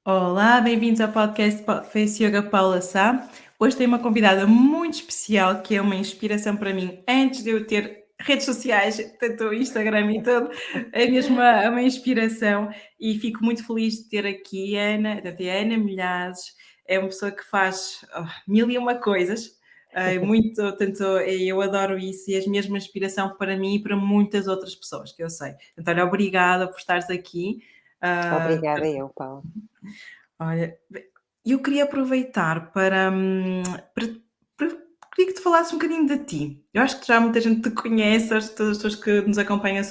Olá, bem-vindos ao podcast Face Yoga Paula Sá. Hoje tenho uma convidada muito especial que é uma inspiração para mim antes de eu ter redes sociais, tanto o Instagram e tudo, é mesmo uma inspiração e fico muito feliz de ter aqui a Ana, portanto, é a Ana Milhazes, é uma pessoa que faz mil e uma coisas, muito, tanto eu adoro isso e és mesmo uma inspiração para mim e para muitas outras pessoas que eu sei. Então, olha, obrigada por estares aqui. ah, Obrigada eu, Paulo. Olha, eu queria aproveitar para queria que te falasse um bocadinho de ti. Eu acho que já muita gente te conhece, todas as pessoas que nos acompanham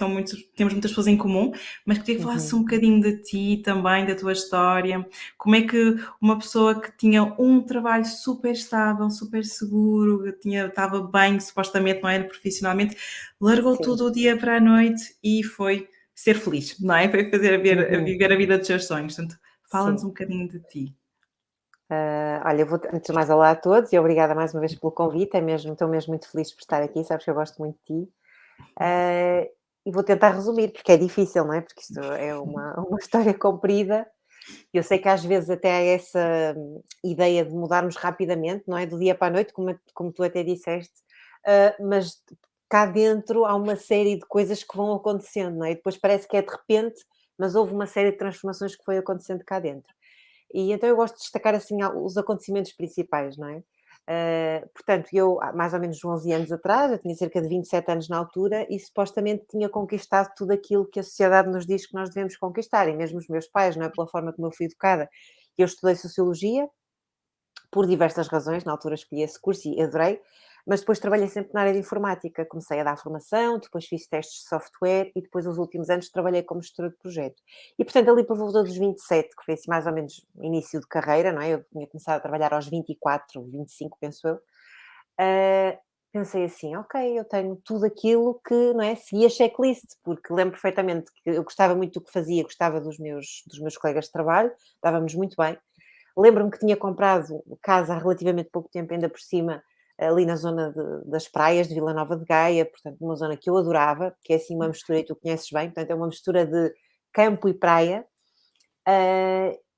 temos muitas pessoas em comum, mas queria que falasses Uhum. um bocadinho de ti também, da tua história. Como é que uma pessoa que tinha um trabalho super estável, super seguro, estava bem, supostamente, não era profissionalmente, largou Sim. tudo o dia para a noite e foi ser feliz, não é? Foi Uhum. viver a vida dos seus sonhos. Portanto, fala-nos Sim. um bocadinho de ti. Olha, antes de mais, olá a todos e obrigada mais uma vez pelo convite. Estou mesmo muito feliz por estar aqui, sabes que eu gosto muito de ti. Ah, e vou tentar resumir, porque é difícil, não é? Porque isto é uma história comprida. Eu sei que às vezes até há essa ideia de mudarmos rapidamente, não é? Do dia para a noite, como tu até disseste, mas cá dentro há uma série de coisas que vão acontecendo, não é? E depois parece que é de repente, mas houve uma série de transformações que foi acontecendo cá dentro. E então eu gosto de destacar assim os acontecimentos principais, não é? Portanto, eu há mais ou menos 11 anos atrás, eu tinha cerca de 27 anos na altura e supostamente tinha conquistado tudo aquilo que a sociedade nos diz que nós devemos conquistar, e mesmo os meus pais, não é? Pela forma como eu fui educada. Eu estudei Sociologia, por diversas razões, na altura escolhi esse curso e adorei, mas depois trabalhei sempre na área de informática. Comecei a dar formação, depois fiz testes de software e depois, os últimos anos, trabalhei como gestora de projeto. E, portanto, ali por volta dos 27, que foi assim mais ou menos início de carreira, não é? Eu tinha começado a trabalhar aos 24, 25, penso eu. ah, Pensei assim, ok, eu tenho tudo aquilo que, não é? Segui a checklist, porque lembro perfeitamente que eu gostava muito do que fazia, gostava dos meus colegas de trabalho, estávamos muito bem. Lembro-me que tinha comprado casa há relativamente pouco tempo, ainda por cima, ali na zona das praias de Vila Nova de Gaia, portanto, uma zona que eu adorava, que é assim uma mistura, e tu conheces bem, portanto, é uma mistura de campo e praia,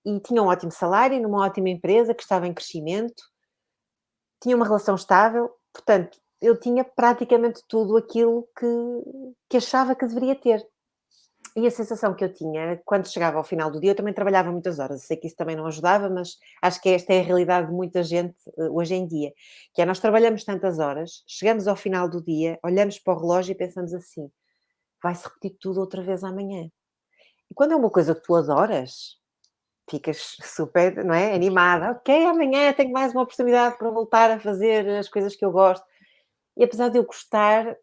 e tinha um ótimo salário, numa ótima empresa, que estava em crescimento, tinha uma relação estável, portanto, eu tinha praticamente tudo aquilo que achava que deveria ter. E a sensação que eu tinha, quando chegava ao final do dia, eu também trabalhava muitas horas, eu sei que isso também não ajudava, mas acho que esta é a realidade de muita gente hoje em dia, que é nós trabalhamos tantas horas, chegamos ao final do dia, olhamos para o relógio e pensamos assim, vai-se repetir tudo outra vez amanhã. E quando é uma coisa que tu adoras, ficas super, não é, animada, ok, amanhã tenho mais uma oportunidade para voltar a fazer as coisas que eu gosto. E apesar de eu gostar,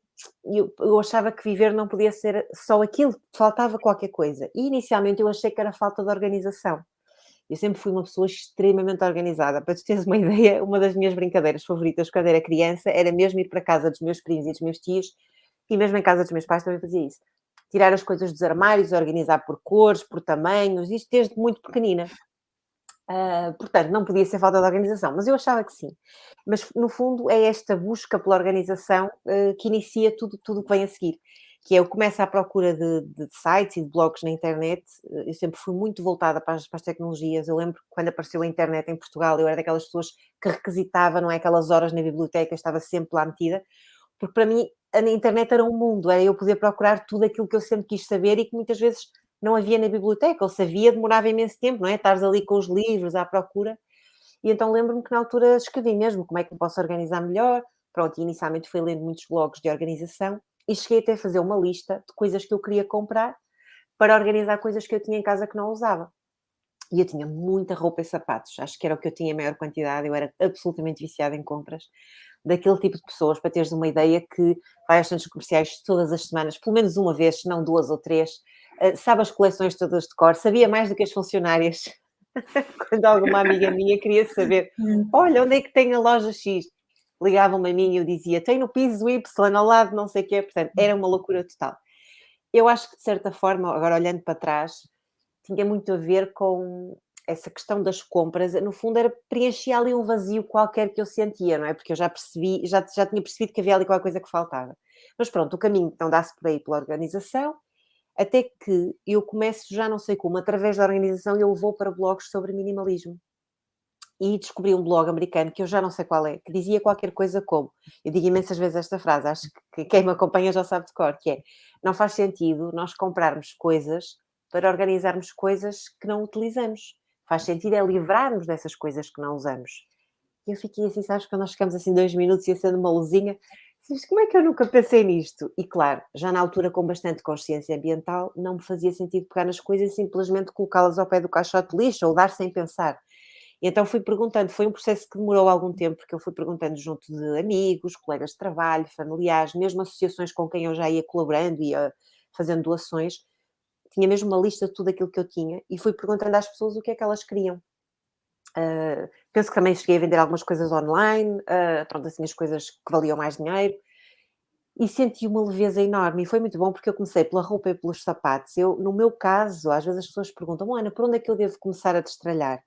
eu achava que viver não podia ser só aquilo, faltava qualquer coisa. E inicialmente eu achei que era falta de organização. Eu sempre fui uma pessoa extremamente organizada. Para tu teres uma ideia, uma das minhas brincadeiras favoritas quando era criança era mesmo ir para casa dos meus primos e dos meus tios, e mesmo em casa dos meus pais também fazia isso. Tirar as coisas dos armários, organizar por cores, por tamanhos, isto desde muito pequenina. Portanto, não podia ser falta de organização, mas eu achava que sim. Mas, no fundo, é esta busca pela organização que inicia tudo o que vem a seguir. Que é, eu começo à procura de sites e de blogs na internet. Eu sempre fui muito voltada para as tecnologias. Eu lembro que quando apareceu a internet em Portugal, eu era daquelas pessoas que requisitava, não é? Aquelas horas na biblioteca, estava sempre lá metida. Porque para mim a internet era um mundo, era eu poder procurar tudo aquilo que eu sempre quis saber e que muitas vezes não havia na biblioteca, ou se havia, demorava imenso tempo, não é? Estares ali com os livros à procura. E então lembro-me que na altura escrevi mesmo como é que me posso organizar melhor. Pronto, e inicialmente fui lendo muitos blogs de organização e cheguei até a fazer uma lista de coisas que eu queria comprar para organizar coisas que eu tinha em casa que não usava. E eu tinha muita roupa e sapatos, acho que era o que eu tinha em maior quantidade, eu era absolutamente viciada em compras, daquele tipo de pessoas, para teres uma ideia, que vai aos centros comerciais todas as semanas, pelo menos uma vez, se não duas ou três, sabe as coleções todas de cor, sabia mais do que as funcionárias. Quando alguma amiga minha queria saber, olha, onde é que tem a loja X? Ligavam-me a mim e eu dizia, tem no piso Y, ao lado, não sei o quê, portanto, era uma loucura total. Eu acho que, de certa forma, agora olhando para trás, tinha muito a ver com essa questão das compras. No fundo, era preencher ali um vazio qualquer que eu sentia, não é? Porque eu já percebi, já tinha percebido que havia ali qualquer coisa que faltava. Mas pronto, o caminho então dá-se por aí pela organização. até que eu começo, já não sei como, através da organização, eu vou para blogs sobre minimalismo. E descobri um blog americano, que eu já não sei qual é, que dizia qualquer coisa como, eu digo imensas vezes esta frase, acho que quem me acompanha já sabe de cor, que é, não faz sentido nós comprarmos coisas para organizarmos coisas que não utilizamos. Faz sentido é livrarmos dessas coisas que não usamos. E eu fiquei assim, sabes, quando nós ficamos assim 2 minutos e acendo uma luzinha, mas como é que eu nunca pensei nisto? E claro, já na altura com bastante consciência ambiental, não me fazia sentido pegar nas coisas e simplesmente colocá-las ao pé do caixote de lixo ou dar sem pensar. E então fui perguntando, foi um processo que demorou algum tempo, porque eu fui perguntando junto de amigos, colegas de trabalho, familiares, mesmo associações com quem eu já ia colaborando, ia fazendo doações, tinha mesmo uma lista de tudo aquilo que eu tinha e fui perguntando às pessoas o que é que elas queriam. Penso que também cheguei a vender algumas coisas online, pronto, assim, as coisas que valiam mais dinheiro, e senti uma leveza enorme, e foi muito bom porque eu comecei pela roupa e pelos sapatos. Eu, no meu caso, às vezes as pessoas perguntam, Ana, por onde é que eu devo começar a destralhar?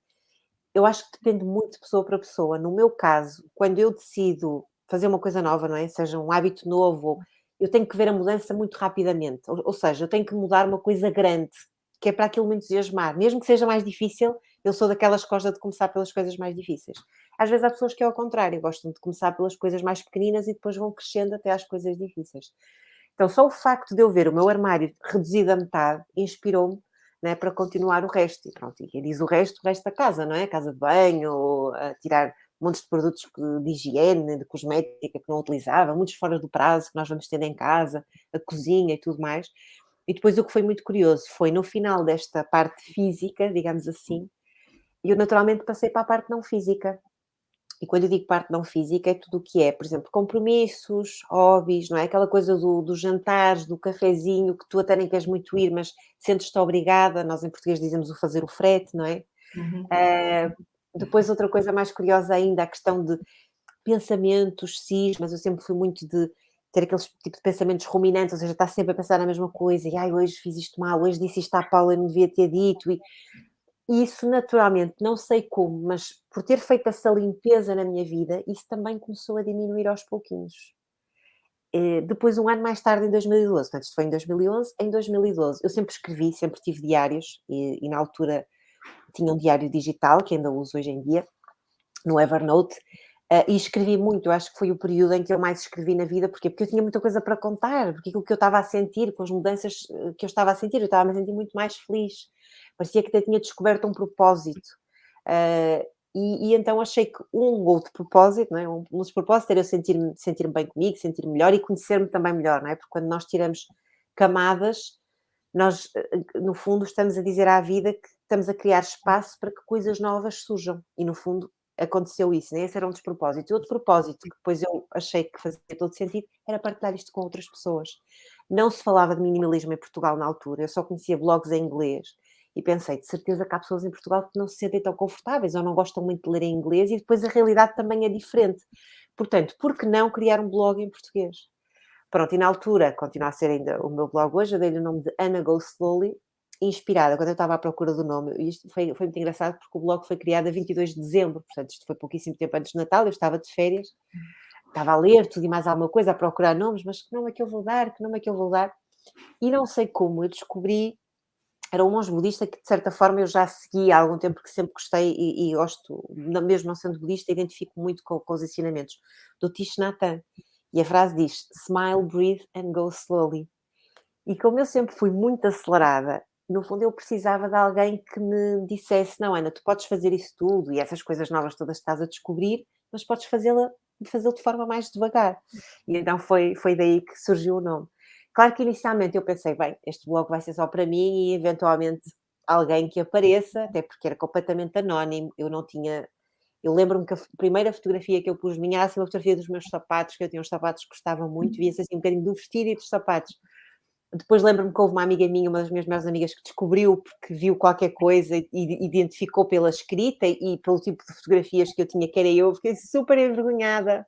Eu acho que depende muito de pessoa para pessoa. No meu caso, quando eu decido fazer uma coisa nova, não é? Seja um hábito novo, eu tenho que ver a mudança muito rapidamente. Ou seja, eu tenho que mudar uma coisa grande, que é para aquilo me entusiasmar. Mesmo que seja mais difícil, eu sou daquelas que gosta de começar pelas coisas mais difíceis. Às vezes há pessoas que é ao contrário, gostam de começar pelas coisas mais pequeninas e depois vão crescendo até às coisas difíceis. Então, só o facto de eu ver o meu armário reduzido a metade inspirou-me, né, para continuar o resto. E pronto, e quem diz o resto da casa, não é? Casa de banho, a tirar montes de produtos de higiene, de cosmética que não utilizava, muitos fora do prazo que nós vamos tendo em casa, a cozinha e tudo mais. E depois o que foi muito curioso foi no final desta parte física, digamos assim, eu naturalmente passei para a parte não física. E quando eu digo parte não física, é tudo o que é, por exemplo, compromissos, hobbies, não é? Aquela coisa dos jantares, do cafezinho, que tu até nem queres muito ir, mas sentes-te obrigada, nós em português dizemos o fazer o frete, não é? Uhum. Eh, Depois outra coisa mais curiosa ainda, a questão de pensamentos, cismas, eu sempre fui muito de ter aqueles tipo de pensamentos ruminantes, ou seja, estar sempre a pensar na mesma coisa, e ai, hoje fiz isto mal, hoje disse isto à Paula e não devia ter dito, e isso naturalmente, não sei como, mas por ter feito essa limpeza na minha vida, isso também começou a diminuir aos pouquinhos. Depois, um ano mais tarde, em 2012, portanto, isto foi em 2011, em 2012, eu sempre escrevi, sempre tive diários, e na altura tinha um diário digital, que ainda uso hoje em dia, no Evernote, e escrevi muito, eu acho que foi o período em que eu mais escrevi na vida, porquê? Porque eu tinha muita coisa para contar, porque aquilo que eu estava a sentir, com as mudanças que eu estava a sentir, eu estava a me sentir muito mais feliz, parecia que até tinha descoberto um propósito. Uh, e então achei que um outro propósito, não é? Um dos propósitos era eu sentir-me bem comigo, sentir-me melhor e conhecer-me também melhor, não é? Porque quando nós tiramos camadas, nós, no fundo, estamos a dizer à vida que estamos a criar espaço para que coisas novas surjam. E, no fundo, aconteceu isso, né? Esse era um dos propósitos. E outro propósito que depois eu achei que fazia todo sentido era partilhar isto com outras pessoas. Não se falava de minimalismo em Portugal na altura, eu só conhecia blogs em inglês. E pensei, de certeza que há pessoas em Portugal que não se sentem tão confortáveis ou não gostam muito de ler em inglês e depois a realidade também é diferente. Portanto, por que não criar um blog em português? Pronto, e na altura, continua a ser ainda o meu blog hoje, eu dei-lhe o nome de Anna Go Slowly, inspirada, quando eu estava à procura do nome, e isto foi muito engraçado porque o blog foi criado a 22 de dezembro, portanto isto foi pouquíssimo tempo antes de Natal, eu estava de férias, estava a ler tudo e mais alguma coisa, a procurar nomes, mas que nome é que eu vou dar, que nome é que eu vou dar? E não sei como, eu descobri, era um monge budista que de certa forma eu já segui há algum tempo, porque sempre gostei e gosto, mesmo não sendo budista, identifico muito com os ensinamentos do Thich Nhat Hanh. E a frase diz: Smile, breathe and go slowly. E como eu sempre fui muito acelerada, no fundo eu precisava de alguém que me dissesse: Não, Ana, tu podes fazer isso tudo e essas coisas novas todas que estás a descobrir, mas podes fazê-lo de forma mais devagar. E então foi daí que surgiu o nome. Claro que inicialmente eu pensei: Bem, este blog vai ser só para mim e eventualmente alguém que apareça, até porque era completamente anónimo, eu não tinha. Eu lembro-me que a primeira fotografia que eu pus minha era assim uma fotografia dos meus sapatos, que eu tinha uns sapatos que gostavam muito, via-se assim um bocadinho do vestido e dos sapatos. Depois lembro-me que houve uma amiga minha, uma das minhas melhores amigas, que descobriu porque viu qualquer coisa e identificou pela escrita e pelo tipo de fotografias que eu tinha, que era eu, fiquei super envergonhada.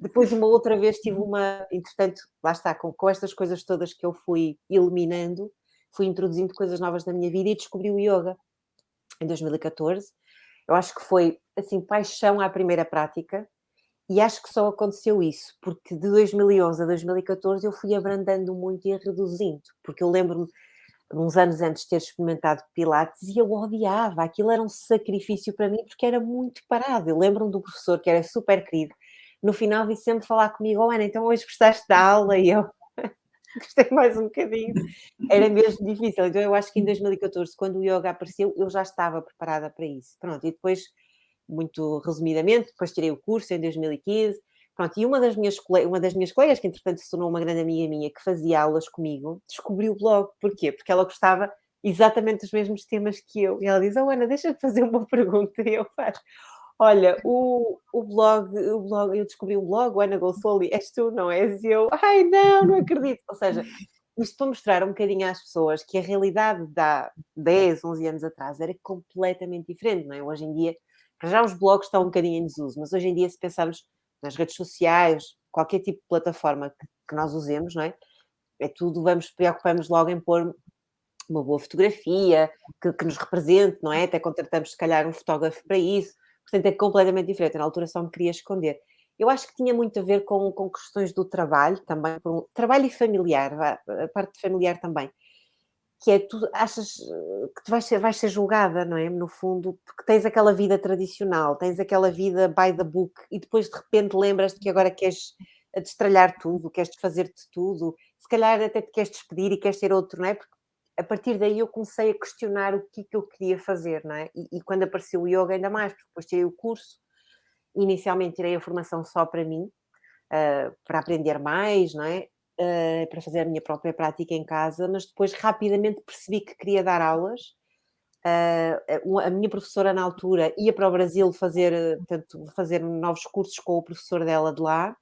Depois, uma outra vez, tive uma. Entretanto, lá está, com estas coisas todas que eu fui eliminando, fui introduzindo coisas novas na minha vida e descobri o yoga em 2014. Eu acho que foi, assim, paixão à primeira prática. E acho que só aconteceu isso, porque de 2011 a 2014 eu fui abrandando muito e reduzindo, porque eu lembro-me, uns anos antes de ter experimentado Pilates, e eu odiava, aquilo era um sacrifício para mim, porque era muito parado. Eu lembro-me do professor, que era super querido, no final vi sempre falar comigo: "Oh Ana, então hoje gostaste da aula?" E eu: "Gostei mais um bocadinho". Era mesmo difícil. Então eu acho que em 2014, quando o ioga apareceu, eu já estava preparada para isso. Pronto, e depois, muito resumidamente, depois tirei o curso em 2015. Pronto, e uma das minhas colegas, que entretanto se tornou uma grande amiga minha, que fazia aulas comigo, descobriu o blog. Porquê? Porque ela gostava exatamente dos mesmos temas que eu. E ela diz: "Oh Ana, deixa-me fazer uma pergunta". E eu faço: "Olha, eu descobri um blog, o Ana Golsoli, és tu, não és?" E eu: "Ai não, não acredito". Ou seja, isto para mostrar um bocadinho às pessoas que a realidade de há 10, 11 anos atrás era completamente diferente, não é? Hoje em dia, para já os blogs estão um bocadinho em desuso, mas hoje em dia, se pensarmos nas redes sociais, qualquer tipo de plataforma que nós usemos, não é? É tudo, preocupamos logo em pôr uma boa fotografia, que nos represente, não é? Até contratamos, se calhar, um fotógrafo para isso. Portanto, é completamente diferente. Eu, na altura, só me queria esconder. Eu acho que tinha muito a ver com questões do trabalho também, trabalho e familiar, a parte familiar também, que é tu achas que tu vais ser julgada, não é? No fundo, porque tens aquela vida tradicional, tens aquela vida by the book, e depois de repente lembras-te que agora queres destralhar tudo, queres desfazer-te tudo, se calhar até te queres despedir e queres ter outro, não é? Porque a partir daí eu comecei a questionar o que eu queria fazer, não é? E quando apareceu o yoga ainda mais, porque depois tirei o curso, inicialmente tirei a formação só para mim, para aprender mais, não é? Para fazer a minha própria prática em casa, mas depois rapidamente percebi que queria dar aulas. A minha professora na altura ia para o Brasil portanto, fazer novos cursos com o professor dela de lá,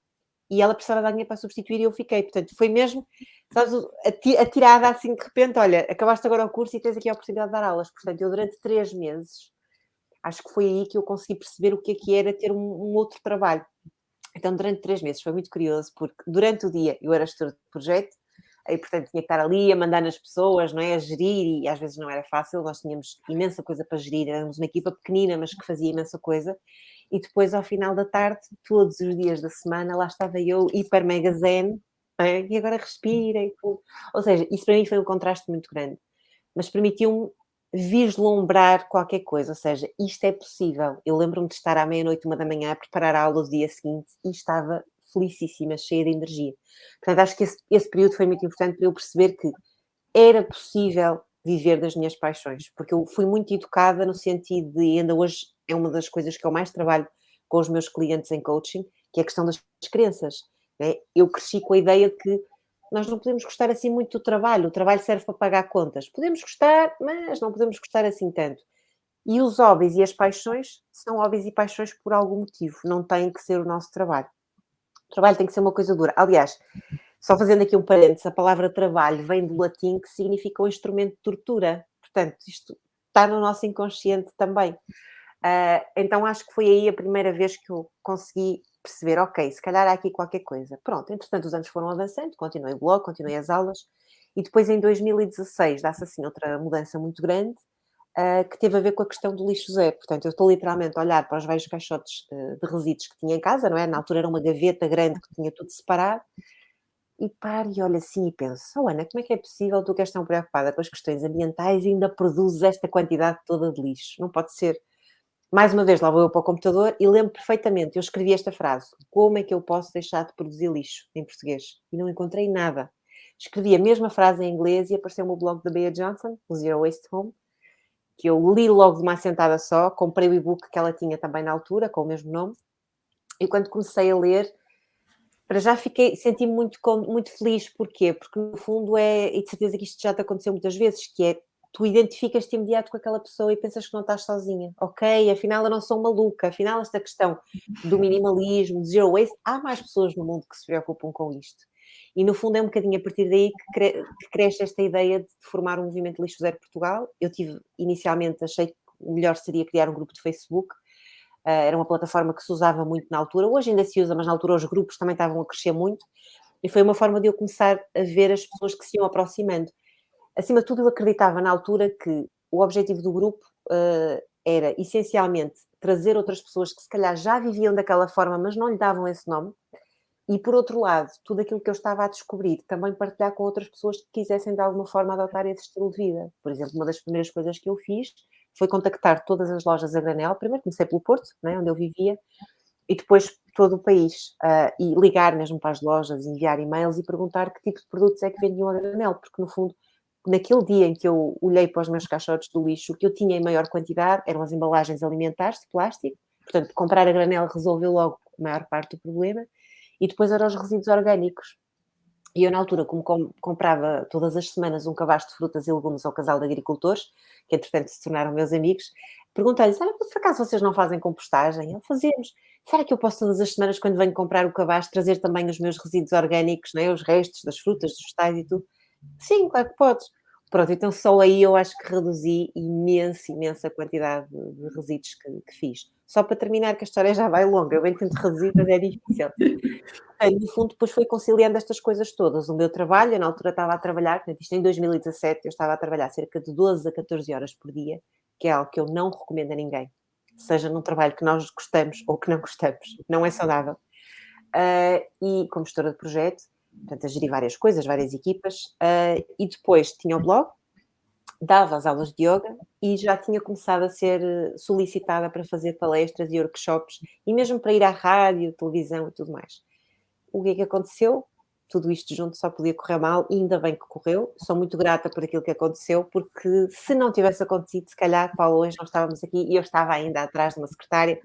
e ela precisava de alguém para substituir e eu fiquei. Portanto, foi mesmo, sabes, a tirada assim de repente: olha, acabaste agora o curso e tens aqui a oportunidade de dar aulas. Portanto, eu durante 3 meses, acho que foi aí que eu consegui perceber o que era ter um outro trabalho. Então, durante 3 meses foi muito curioso, porque durante o dia eu era gestora de projeto, e portanto tinha que estar ali a mandar nas pessoas, não é? A gerir, e às vezes não era fácil, nós tínhamos imensa coisa para gerir, éramos uma equipa pequenina, mas que fazia imensa coisa. E depois, ao final da tarde, todos os dias da semana, lá estava eu, hiper mega zen, não é? E agora respira e tudo. Ou seja, isso para mim foi um contraste muito grande, mas permitiu-me vislumbrar qualquer coisa, ou seja, isto é possível. Eu lembro-me de estar à meia-noite, 1 da manhã, a preparar a aula do dia seguinte e estava felicíssima, cheia de energia. Portanto, acho que esse período foi muito importante para eu perceber que era possível viver das minhas paixões, porque eu fui muito educada no sentido de, ainda hoje é uma das coisas que eu mais trabalho com os meus clientes em coaching, que é a questão das crenças, né? Eu cresci com a ideia de que nós não podemos gostar assim muito do trabalho, o trabalho serve para pagar contas. Podemos gostar, mas não podemos gostar assim tanto. E os hobbies e as paixões são hobbies e paixões por algum motivo, não tem que ser o nosso trabalho. O trabalho tem que ser uma coisa dura. Aliás, só fazendo aqui um parênteses, a palavra trabalho vem do latim, que significa um instrumento de tortura. Portanto, isto está no nosso inconsciente também. Então acho que foi aí a primeira vez que eu consegui perceber: ok, se calhar há aqui qualquer coisa. Pronto, entretanto os anos foram avançando, continuei o blog, continuei as aulas, e depois em 2016 dá-se assim outra mudança muito grande, que teve a ver com a questão do lixo zero. Portanto, eu estou literalmente a olhar para os vários caixotes de resíduos que tinha em casa, não é? Na altura era uma gaveta grande que tinha tudo separado, e paro e olho assim e penso: oh Ana, como é que é possível tu que és tão preocupada com as questões ambientais e ainda produzes esta quantidade toda de lixo? Não pode ser. Mais uma vez, lá vou eu para o computador e lembro perfeitamente, eu escrevi esta frase: como é que eu posso deixar de produzir lixo, em português? E não encontrei nada. Escrevi a mesma frase em inglês e apareceu-me o blog da Bea Johnson, o Zero Waste Home, que eu li logo de uma assentada só, comprei o e-book que ela tinha também na altura, com o mesmo nome, e quando comecei a ler, para já senti-me muito feliz. Porquê? Porque no fundo e de certeza que isto já te aconteceu muitas vezes, que é, tu identificas-te de imediato com aquela pessoa e pensas que não estás sozinha. Ok, afinal eu não sou maluca, afinal esta questão do minimalismo, de zero waste, há mais pessoas no mundo que se preocupam com isto. E no fundo é um bocadinho a partir daí que cresce esta ideia de formar um movimento Lixo Zero Portugal. Eu inicialmente achei que o melhor seria criar um grupo de Facebook. Era uma plataforma que se usava muito na altura, hoje ainda se usa, mas na altura os grupos também estavam a crescer muito, e foi uma forma de eu começar a ver as pessoas que se iam aproximando. Acima de tudo, eu acreditava na altura que o objetivo do grupo era essencialmente trazer outras pessoas que se calhar já viviam daquela forma, mas não lhe davam esse nome, E, por outro lado, tudo aquilo que eu estava a descobrir, também partilhar com outras pessoas que quisessem de alguma forma adotar esse estilo de vida. Por exemplo, uma das primeiras coisas que eu fiz foi contactar todas as lojas a granel. Primeiro comecei pelo Porto, né, onde eu vivia, e depois todo o país. E ligar mesmo para as lojas, enviar e-mails e perguntar que tipo de produtos é que vendiam a granel, porque no fundo, naquele dia em que eu olhei para os meus caixotes do lixo, o que eu tinha em maior quantidade eram as embalagens alimentares de plástico. Portanto, comprar a granel resolveu logo a maior parte do problema. E depois eram os resíduos orgânicos. E eu, na altura, como comprava todas as semanas um cabaz de frutas e legumes ao casal de agricultores, que entretanto se tornaram meus amigos, perguntei-lhe: sabe, por acaso vocês não fazem compostagem? Ele: fazemos. Será que eu posso todas as semanas, quando venho comprar o cabaz, trazer também os meus resíduos orgânicos, né, os restos das frutas, dos vegetais e tudo? Sim, claro que podes. Pronto, então só aí eu acho que reduzi imensa quantidade de resíduos que fiz. Só para terminar, que a história já vai longa, eu bem tento reduzir, mas é difícil. No fundo, depois foi conciliando estas coisas todas. O meu trabalho, eu na altura estava a trabalhar, portanto, isto em 2017, eu estava a trabalhar cerca de 12 a 14 horas por dia, que é algo que eu não recomendo a ninguém. Seja num trabalho que nós gostamos ou que não gostamos. Não é saudável. E como gestora de projeto, portanto, a gerir várias coisas, várias equipas, e depois tinha o blog, dava as aulas de yoga e já tinha começado a ser solicitada para fazer palestras e workshops, e mesmo para ir à rádio, televisão e tudo mais. O que é que aconteceu? Tudo isto junto só podia correr mal, e ainda bem que correu. Sou muito grata por aquilo que aconteceu, porque se não tivesse acontecido, se calhar, Paulo, hoje nós estávamos aqui e eu estava ainda atrás de uma secretária,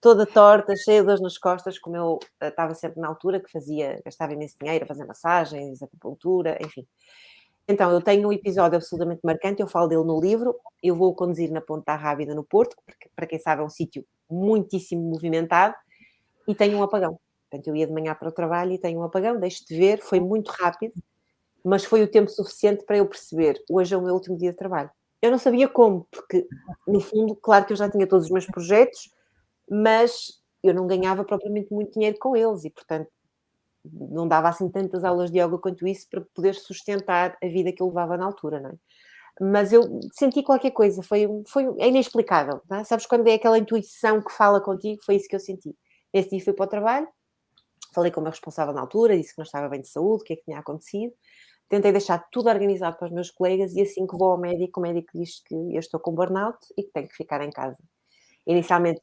toda torta, cheia de dores nas costas, como eu estava sempre na altura, que gastava imenso dinheiro a fazer massagens, acupuntura, enfim. Então, eu tenho um episódio absolutamente marcante, eu falo dele no livro, eu vou conduzir na Ponta Rábida, no Porto, porque, para quem sabe, é um sítio muitíssimo movimentado, e tenho um apagão. Portanto, eu ia de manhã para o trabalho e tenho um apagão, deixo-te ver, foi muito rápido, mas foi o tempo suficiente para eu perceber, hoje é o meu último dia de trabalho. Eu não sabia como, porque, no fundo, claro que eu já tinha todos os meus projetos, mas eu não ganhava propriamente muito dinheiro com eles e, portanto, não dava assim tantas aulas de yoga quanto isso para poder sustentar a vida que eu levava na altura, não é? Mas eu senti qualquer coisa, é inexplicável, não é? Sabes quando é aquela intuição que fala contigo? Foi isso que eu senti. Esse dia fui para o trabalho, falei com o meu responsável na altura, disse que não estava bem de saúde, o que é que tinha acontecido. Tentei deixar tudo organizado para os meus colegas e assim que vou ao médico, o médico diz que eu estou com burnout e que tenho que ficar em casa. Inicialmente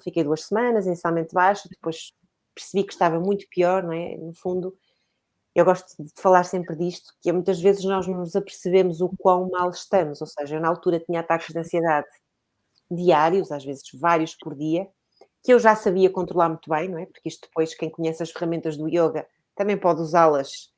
fiquei 2 semanas, inicialmente baixa, depois percebi que estava muito pior, não é? No fundo, eu gosto de falar sempre disto, que é muitas vezes nós não nos apercebemos o quão mal estamos, ou seja, eu na altura tinha ataques de ansiedade diários, às vezes vários por dia, que eu já sabia controlar muito bem, não é? Porque isto depois, quem conhece as ferramentas do yoga, também pode usá-las,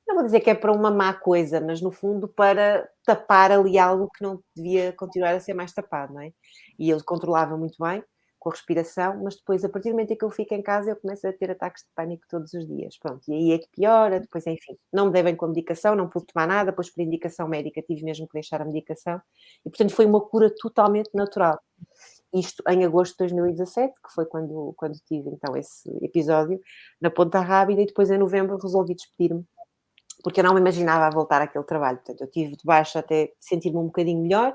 não vou dizer que é para uma má coisa, mas no fundo para tapar ali algo que não devia continuar a ser mais tapado, não é? E ele controlava muito bem com a respiração, mas depois, a partir do momento em que eu fico em casa, eu começo a ter ataques de pânico todos os dias. Pronto, e aí é que piora, depois, enfim, não me dei bem com a medicação, não pude tomar nada, depois por indicação médica tive mesmo que deixar a medicação, e portanto foi uma cura totalmente natural. Isto em agosto de 2017, que foi quando tive então esse episódio na Ponta Rábida, e depois em novembro resolvi despedir-me porque eu não me imaginava a voltar àquele trabalho. Portanto, eu tive de baixo até sentir-me um bocadinho melhor,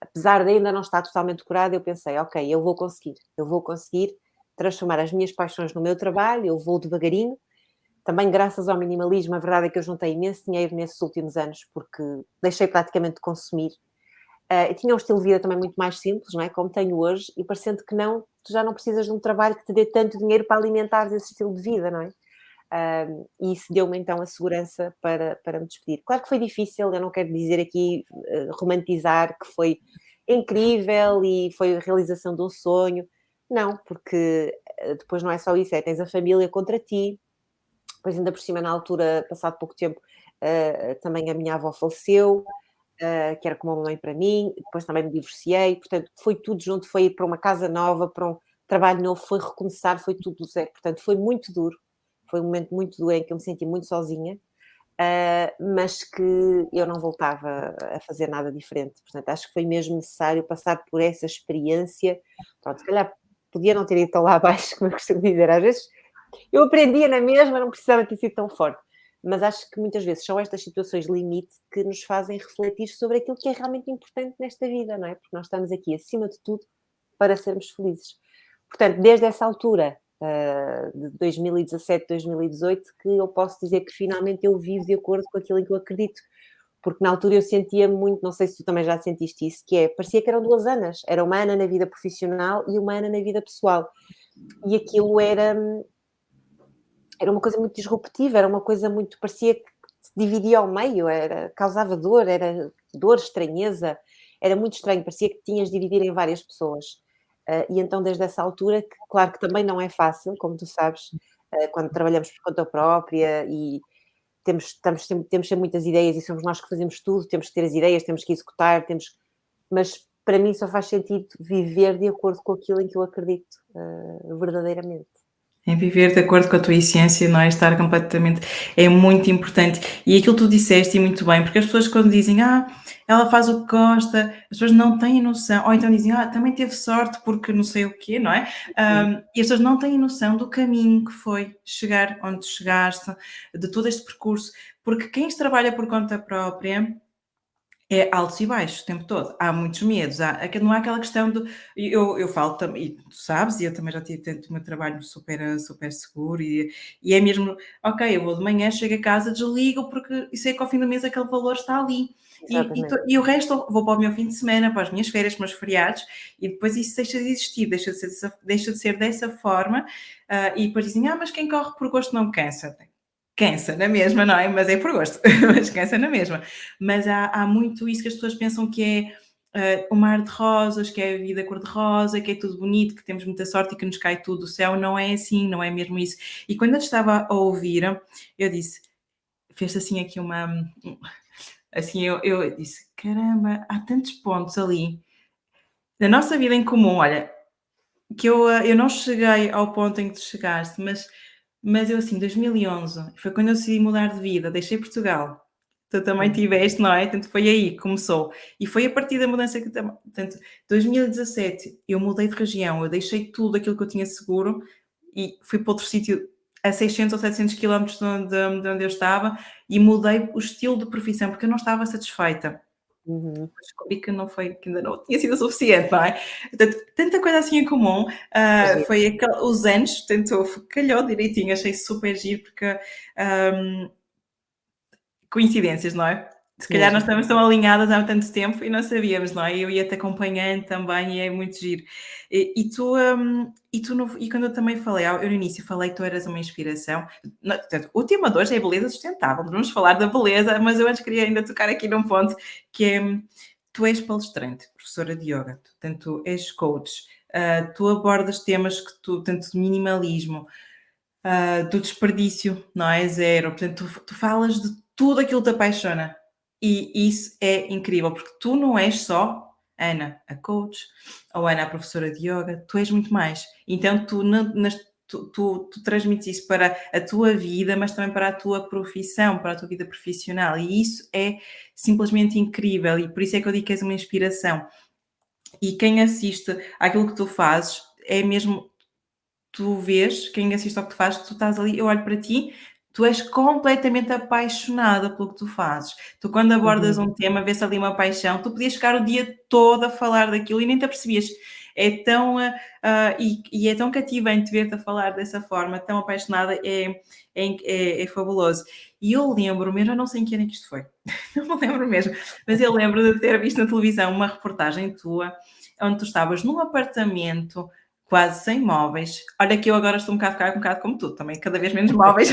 apesar de ainda não estar totalmente curada, eu pensei, ok, eu vou conseguir transformar as minhas paixões no meu trabalho, eu vou devagarinho. Também graças ao minimalismo, a verdade é que eu juntei imenso dinheiro nesses últimos anos, porque deixei praticamente de consumir. Eu tinha um estilo de vida também muito mais simples, não é? Como tenho hoje, e parecendo que não, tu já não precisas de um trabalho que te dê tanto dinheiro para alimentares esse estilo de vida, não é? E isso deu-me então a segurança para me despedir. Claro que foi difícil, eu não quero dizer aqui, romantizar que foi incrível e foi a realização de um sonho. Não, porque depois não é só isso, tens a família contra ti, depois ainda por cima na altura, passado pouco tempo, também a minha avó faleceu, que era como uma mãe para mim, depois também me divorciei, portanto foi tudo junto, foi ir para uma casa nova, para um trabalho novo, foi recomeçar, foi tudo do zero, portanto foi muito duro, foi um momento muito duro em que eu me senti muito sozinha, mas que eu não voltava a fazer nada diferente, portanto acho que foi mesmo necessário passar por essa experiência, pronto, se calhar podia não ter ido tão lá abaixo, como eu costumo dizer, às vezes eu aprendia na mesma, não precisava ter sido tão forte. Mas acho que muitas vezes são estas situações limite que nos fazem refletir sobre aquilo que é realmente importante nesta vida, não é? Porque nós estamos aqui, acima de tudo, para sermos felizes. Portanto, desde essa altura, de 2017, 2018, que eu posso dizer que finalmente eu vivo de acordo com aquilo em que eu acredito. Porque na altura eu sentia muito, não sei se tu também já sentiste isso, que é, parecia que eram 2 Anas. Era uma Ana na vida profissional e uma Ana na vida pessoal. E aquilo era uma coisa muito disruptiva, era uma coisa muito, parecia que se dividia ao meio, causava dor, era dor, estranheza, era muito estranho, parecia que tinhas de dividir em várias pessoas. E então desde essa altura, que claro que também não é fácil, como tu sabes, quando trabalhamos por conta própria e temos sempre muitas ideias e somos nós que fazemos tudo, temos que ter as ideias, temos que executar, mas para mim só faz sentido viver de acordo com aquilo em que eu acredito, verdadeiramente. Em viver de acordo com a tua essência, não é? Estar completamente é muito importante. E aquilo que tu disseste e muito bem, porque as pessoas quando dizem: ela faz o que gosta, as pessoas não têm noção, ou então dizem: também teve sorte porque não sei o quê, não é? Sim, E as pessoas não têm noção do caminho que foi chegar onde chegaste, de todo este percurso, porque quem trabalha por conta própria é altos e baixos o tempo todo. Há muitos medos, não há aquela questão de. Eu falo também, e tu sabes, e eu também já tive tanto o meu trabalho super seguro, e é mesmo, ok, eu vou de manhã, chego a casa, desligo, porque eu sei que ao fim do mês aquele valor está ali. exatamente. E o resto vou para o meu fim de semana, para as minhas férias, para os meus feriados, e depois isso deixa de existir, deixa de ser dessa forma, e depois dizem: mas quem corre por gosto não cansa. Cansa na mesma, não é? Mas é por gosto, mas cansa na mesma. Mas há muito isso que as pessoas pensam que é o mar de rosas, que é a vida cor-de-rosa, que é tudo bonito, que temos muita sorte e que nos cai tudo do céu. Não é assim, não é mesmo isso. E quando eu te estava a ouvir, eu disse, fez assim aqui uma. Assim, eu disse: caramba, há tantos pontos ali da nossa vida em comum. Olha, que eu não cheguei ao ponto em que tu chegaste, mas eu assim, 2011, foi quando eu decidi mudar de vida, deixei Portugal. Tu também Uhum, tiveste, não é? Portanto, foi aí que começou. E foi a partir da mudança que também. Portanto, 2017 eu mudei de região, eu deixei tudo aquilo que eu tinha seguro e fui para outro sítio a 600 ou 700 quilómetros de onde eu estava e mudei o estilo de profissão porque eu não estava satisfeita. uhum. Descobri que não foi, que ainda não tinha sido o suficiente, não é? Portanto, tanta coisa assim em comum, Que giro. foi os anos, portanto, calhou direitinho, achei super giro, porque hum, coincidências, não é? Se calhar nós Mesmo. estamos tão alinhadas há tanto tempo e não sabíamos, não é? Eu ia-te acompanhando também e é muito giro. E quando eu também falei, eu no início falei que tu eras uma inspiração. Portanto, o tema de hoje é beleza sustentável, vamos falar da beleza, mas eu antes queria ainda tocar aqui num ponto que é, tu és palestrante, professora de yoga, portanto, és coach, tu abordas temas que tanto de minimalismo, do desperdício, não é? Zero. Portanto, tu falas de tudo aquilo que te apaixona. E isso é incrível, porque tu não és só Ana, a coach, ou Ana, a professora de yoga, tu és muito mais. Então, tu transmites isso para a tua vida, mas também para a tua profissão, para a tua vida profissional. E isso é simplesmente incrível. E por isso é que eu digo que és uma inspiração. E quem assiste àquilo que tu fazes é mesmo tu vês, quem assiste ao que tu fazes, tu estás ali, eu olho para ti, tu és completamente apaixonada pelo que tu fazes. Tu, quando abordas Uhum. um tema, vês ali uma paixão, tu podias ficar o dia todo a falar daquilo e nem te apercebias. É tão, e é tão cativante ver-te a falar dessa forma, tão apaixonada, é fabuloso. E eu lembro-me, eu já não sei em que ano é que isto foi, não me lembro mesmo, mas eu lembro de ter visto na televisão uma reportagem tua, onde tu estavas num apartamento quase sem móveis. Olha que eu agora estou a ficar um bocado como tu, também cada vez menos móveis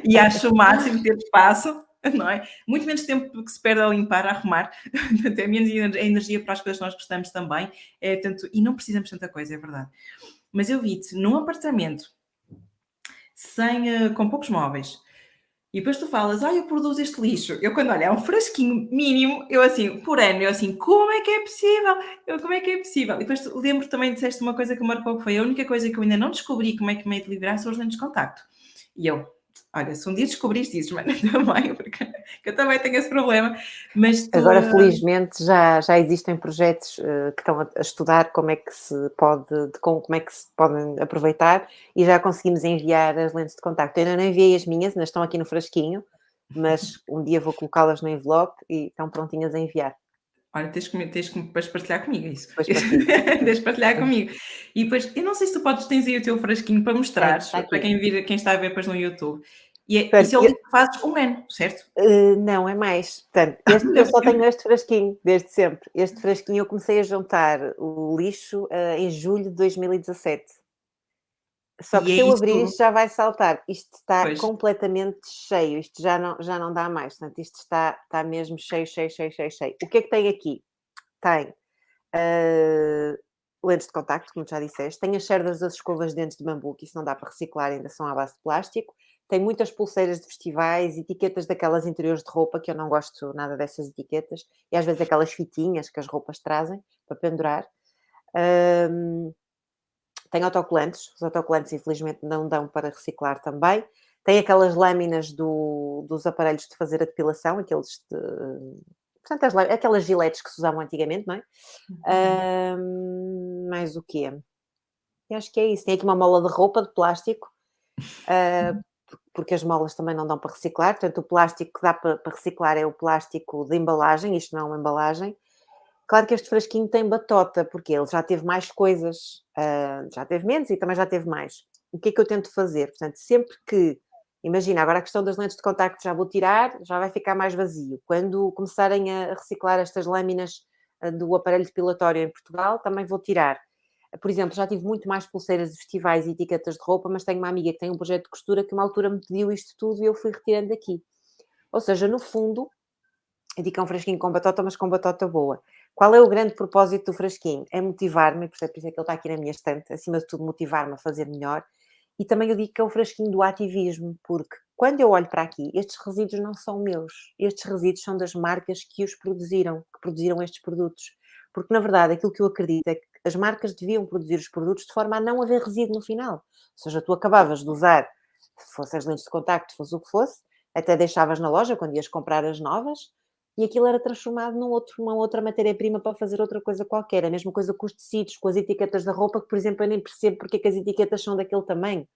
e acho o máximo ter espaço, não é? Muito menos tempo que se perde a limpar, a arrumar, até menos energia para as coisas que nós gostamos também, e não precisamos de tanta coisa, é verdade. Mas eu vi-te num apartamento com poucos móveis, e depois tu falas: eu produzo este lixo. Eu, quando olho, é um frasquinho mínimo, eu assim, por ano, eu assim, como é que é possível? Como é que é possível? E depois lembro também, disseste uma coisa que marcou, que foi a única coisa que eu ainda não descobri como é que me hei de livrar são os lentes de contacto. E eu, olha, se um dia descobriste isso, mas também, porque eu também tenho esse problema, mas tu, Agora, felizmente, já existem projetos, que estão a estudar como é que se pode como é que se podem aproveitar e já conseguimos enviar as lentes de contacto. Eu ainda não enviei as minhas, ainda estão aqui no frasquinho, mas um dia vou colocá-las no envelope e estão prontinhas a enviar. Olha, tens que depois partilhar comigo isso. Depois partilho. Tens de partilhar comigo. E depois, eu não sei se tu tens aí o teu frasquinho para Tenho, mostrares, está para aqui. quem está a ver depois no YouTube. Isso Portanto, é o livro que fazes 1 ano, certo? não, é mais. Portanto, eu só tenho este frasquinho, desde sempre. Este frasquinho eu comecei a juntar o lixo, em julho de 2017. Só que E é se eu abrir, isso, isto já vai saltar. Isto está pois. completamente cheio. Isto já não dá mais. Portanto, isto está mesmo cheio, cheio, cheio, cheio, cheio. O que é que tem aqui? Tem ah, lentes de contacto, como já disseste. Tem as cerdas das escovas de dentes de bambu, que isso não dá para reciclar, ainda são à base de plástico. Tem muitas pulseiras de festivais, etiquetas daquelas interiores de roupa, que eu não gosto nada dessas etiquetas. E às vezes aquelas fitinhas que as roupas trazem para pendurar. Ahm, Tem autocolantes. Os autocolantes, infelizmente, não dão para reciclar também. Tem aquelas lâminas dos aparelhos de fazer a depilação, aqueles de, portanto, aquelas giletes que se usavam antigamente, não é? Uhum. Mais o quê? Eu acho que é isso. Tem aqui uma mola de roupa de plástico, ah, porque as molas também não dão para reciclar. Portanto, o plástico que dá para reciclar é o plástico de embalagem. Isto não é uma embalagem. Claro que este frasquinho tem batota, porque ele já teve mais coisas, já teve menos e também já teve mais. O que é que eu tento fazer? Portanto, sempre que, imagina, agora a questão das lentes de contacto já vou tirar, já vai ficar mais vazio. Quando começarem a reciclar estas lâminas do aparelho depilatório em Portugal, também vou tirar. Por exemplo, já tive muito mais pulseiras de festivais e etiquetas de roupa, mas tenho uma amiga que tem um projeto de costura que uma altura me pediu isto tudo e eu fui retirando daqui. Ou seja, no fundo, eu digo que é um frasquinho com batota, mas com batota boa. Qual é o grande propósito do frasquinho? É motivar-me, por isso é que ele está aqui na minha estante, acima de tudo motivar-me a fazer melhor. E também eu digo que é o frasquinho do ativismo, porque quando eu olho para aqui, estes resíduos não são meus. Estes resíduos são das marcas que os produziram, que produziram estes produtos. Porque, na verdade, aquilo que eu acredito é que as marcas deviam produzir os produtos de forma a não haver resíduo no final. Ou seja, tu acabavas de usar, se fossem as lentes de contacto, fosse o que fosse, até deixavas na loja quando ias comprar as novas, e aquilo era transformado numa outra matéria-prima para fazer outra coisa qualquer. A mesma coisa com os tecidos, com as etiquetas da roupa, que, por exemplo, eu nem percebo porque é que as etiquetas são daquele tamanho.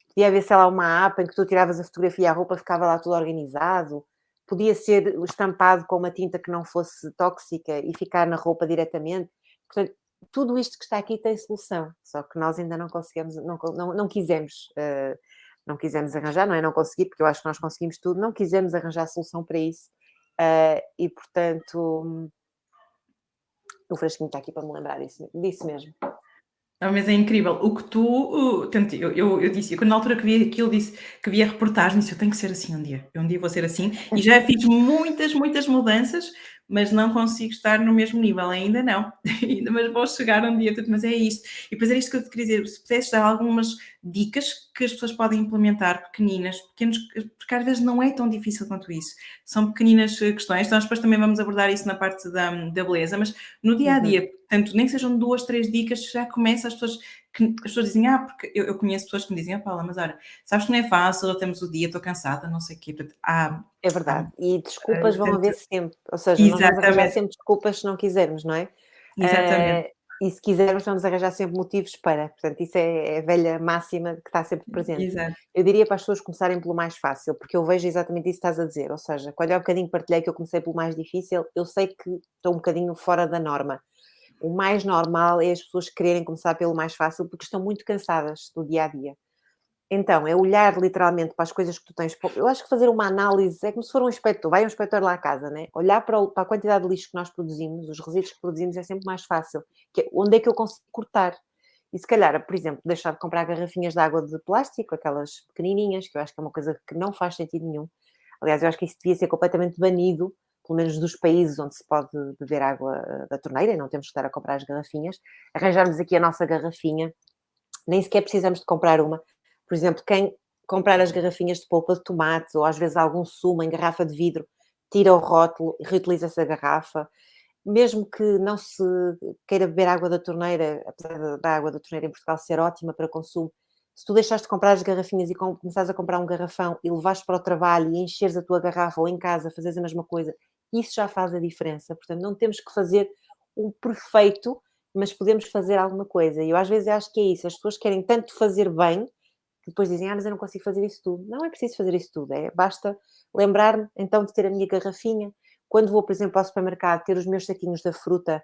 Podia haver, sei lá, uma app em que tu tiravas a fotografia e a roupa ficava lá tudo organizado. Podia ser estampado com uma tinta que não fosse tóxica e ficar na roupa diretamente. Portanto, tudo isto que está aqui tem solução, só que nós ainda não conseguimos, não quisemos, não quisemos arranjar, não é não conseguir, porque eu acho que nós conseguimos tudo, não quisemos arranjar solução para isso. E portanto, o fresquinho está aqui para me lembrar disso mesmo. Não, mas é incrível. O que tu, tanto eu disse, eu quando na altura que vi aquilo, disse que vi a reportagem, disse: "Eu tenho que ser assim um dia, eu um dia vou ser assim", e já fiz muitas, muitas mudanças, mas não consigo estar no mesmo nível, ainda não, ainda, mas vou chegar um dia, mas é isto. E depois era isto que eu te queria dizer, se pudesses dar algumas dicas que as pessoas podem implementar, pequeninas, pequenos, porque às vezes não é tão difícil quanto isso, são pequeninas questões, nós depois também vamos abordar isso na parte da beleza, mas no dia a Uhum. dia, portanto, nem que sejam 2, 3 dicas, já começa as pessoas dizem, porque eu conheço pessoas que me dizem, Paula, mas olha, sabes que não é fácil, temos o dia, estou cansada, não sei o quê. Portanto, É há, verdade. E desculpas vão tanto, haver sempre. Ou seja, nós vamos arranjar exatamente, sempre desculpas se não quisermos, não é? exatamente, E se quisermos, vamos arranjar sempre motivos para. Portanto, isso é a velha máxima que está sempre presente. exato. Eu diria para as pessoas começarem pelo mais fácil, porque eu vejo exatamente isso que estás a dizer. Ou seja, quando eu há bocadinho partilhei que eu comecei pelo mais difícil, eu sei que estou um bocadinho fora da norma. O mais normal é as pessoas quererem começar pelo mais fácil porque estão muito cansadas do dia a dia. Então, é olhar literalmente para as coisas que tu tens. Eu acho que fazer uma análise é como se for um inspetor, vai um inspetor lá à casa, né? Olhar para a quantidade de lixo que nós produzimos, os resíduos que produzimos, é sempre mais fácil. Que é, onde é que eu consigo cortar? E se calhar, por exemplo, deixar de comprar garrafinhas de água de plástico, aquelas pequenininhas, que eu acho que é uma coisa que não faz sentido nenhum. Aliás, eu acho que isso devia ser completamente banido, pelo menos dos países onde se pode beber água da torneira, e não temos que estar a comprar as garrafinhas. Arranjarmos aqui a nossa garrafinha, nem sequer precisamos de comprar uma. Por exemplo, quem comprar as garrafinhas de polpa de tomate ou às vezes algum sumo em garrafa de vidro, tira o rótulo e reutiliza essa garrafa. Mesmo que não se queira beber água da torneira, apesar da água da torneira em Portugal ser ótima para consumo, se tu deixares de comprar as garrafinhas e começares a comprar um garrafão e levares para o trabalho e encheres a tua garrafa ou em casa, fazes a mesma coisa, isso já faz a diferença. Portanto, não temos que fazer o perfeito, mas podemos fazer alguma coisa. E eu às vezes acho que é isso. As pessoas querem tanto fazer bem, que depois dizem, mas eu não consigo fazer isso tudo. Não é preciso fazer isso tudo. Basta lembrar-me então de ter a minha garrafinha. Quando vou, por exemplo, ao supermercado, ter os meus saquinhos da fruta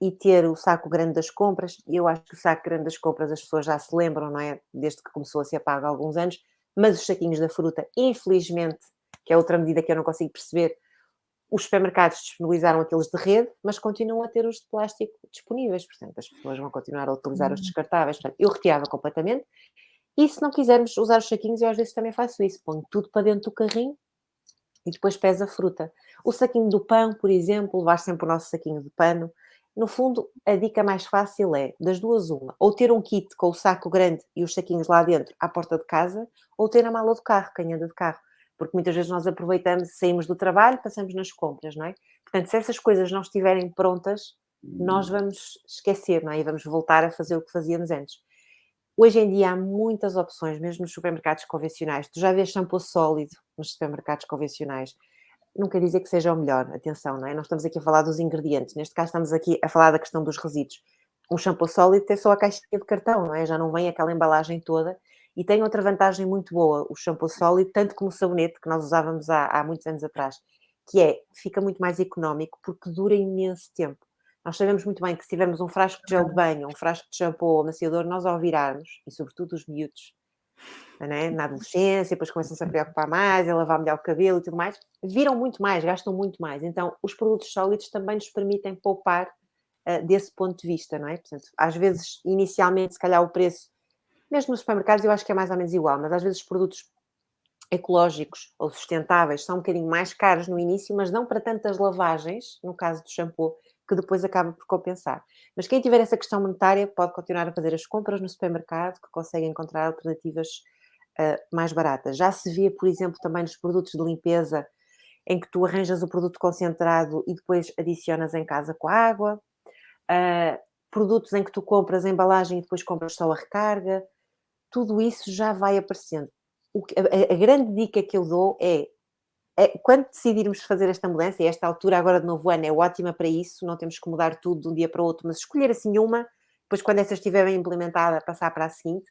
e ter o saco grande das compras, e eu acho que o saco grande das compras as pessoas já se lembram, não é? Desde que começou a ser pago há alguns anos, mas os saquinhos da fruta, infelizmente, que é outra medida que eu não consigo perceber, os supermercados disponibilizaram aqueles de rede, mas continuam a ter os de plástico disponíveis, portanto, as pessoas vão continuar a utilizar os descartáveis. Portanto, eu retirava completamente. E se não quisermos usar os saquinhos, eu às vezes também faço isso, ponho tudo para dentro do carrinho e depois pesa a fruta. O saquinho do pão, por exemplo, levar sempre o nosso saquinho de pano. No fundo, a dica mais fácil é, das duas uma, ou ter um kit com o saco grande e os saquinhos lá dentro à porta de casa, ou ter a mala do carro, quem anda de carro. Porque muitas vezes nós aproveitamos, saímos do trabalho, passamos nas compras, não é? Portanto, se essas coisas não estiverem prontas, nós vamos esquecer, não é? E vamos voltar a fazer o que fazíamos antes. Hoje em dia há muitas opções, mesmo nos supermercados convencionais. Tu já vês shampoo sólido nos supermercados convencionais. Não quer dizer que seja o melhor, atenção, não é? Não estamos aqui a falar dos ingredientes. Neste caso estamos aqui a falar da questão dos resíduos. Um shampoo sólido tem só a caixinha de cartão, não é? Já não vem aquela embalagem toda. E tem outra vantagem muito boa, o shampoo sólido, tanto como o sabonete, que nós usávamos há muitos anos atrás, que é, fica muito mais económico porque dura imenso tempo. Nós sabemos muito bem que se tivermos um frasco de gel de banho, um frasco de shampoo ou amaciador, nós ao virarmos, e sobretudo os miúdos, não é? Na adolescência, depois começam-se a preocupar mais, a lavar melhor o cabelo e tudo mais, viram muito mais, gastam muito mais. Então, os produtos sólidos também nos permitem poupar desse ponto de vista, não é? Portanto, às vezes, inicialmente, se calhar o preço, mesmo nos supermercados, eu acho que é mais ou menos igual, mas às vezes os produtos ecológicos ou sustentáveis são um bocadinho mais caros no início, mas não para tantas lavagens, no caso do shampoo, que depois acaba por compensar. Mas quem tiver essa questão monetária pode continuar a fazer as compras no supermercado, que consegue encontrar alternativas mais baratas. Já se vê, por exemplo, também nos produtos de limpeza, em que tu arranjas o produto concentrado e depois adicionas em casa com a água. Produtos em que tu compras a embalagem e depois compras só a recarga. Tudo isso já vai aparecendo. A grande dica que eu dou é quando decidirmos fazer esta mudança, e esta altura agora de novo ano é ótima para isso, não temos que mudar tudo de um dia para o outro, mas escolher assim uma, depois quando essa estiver bem implementada, passar para a seguinte,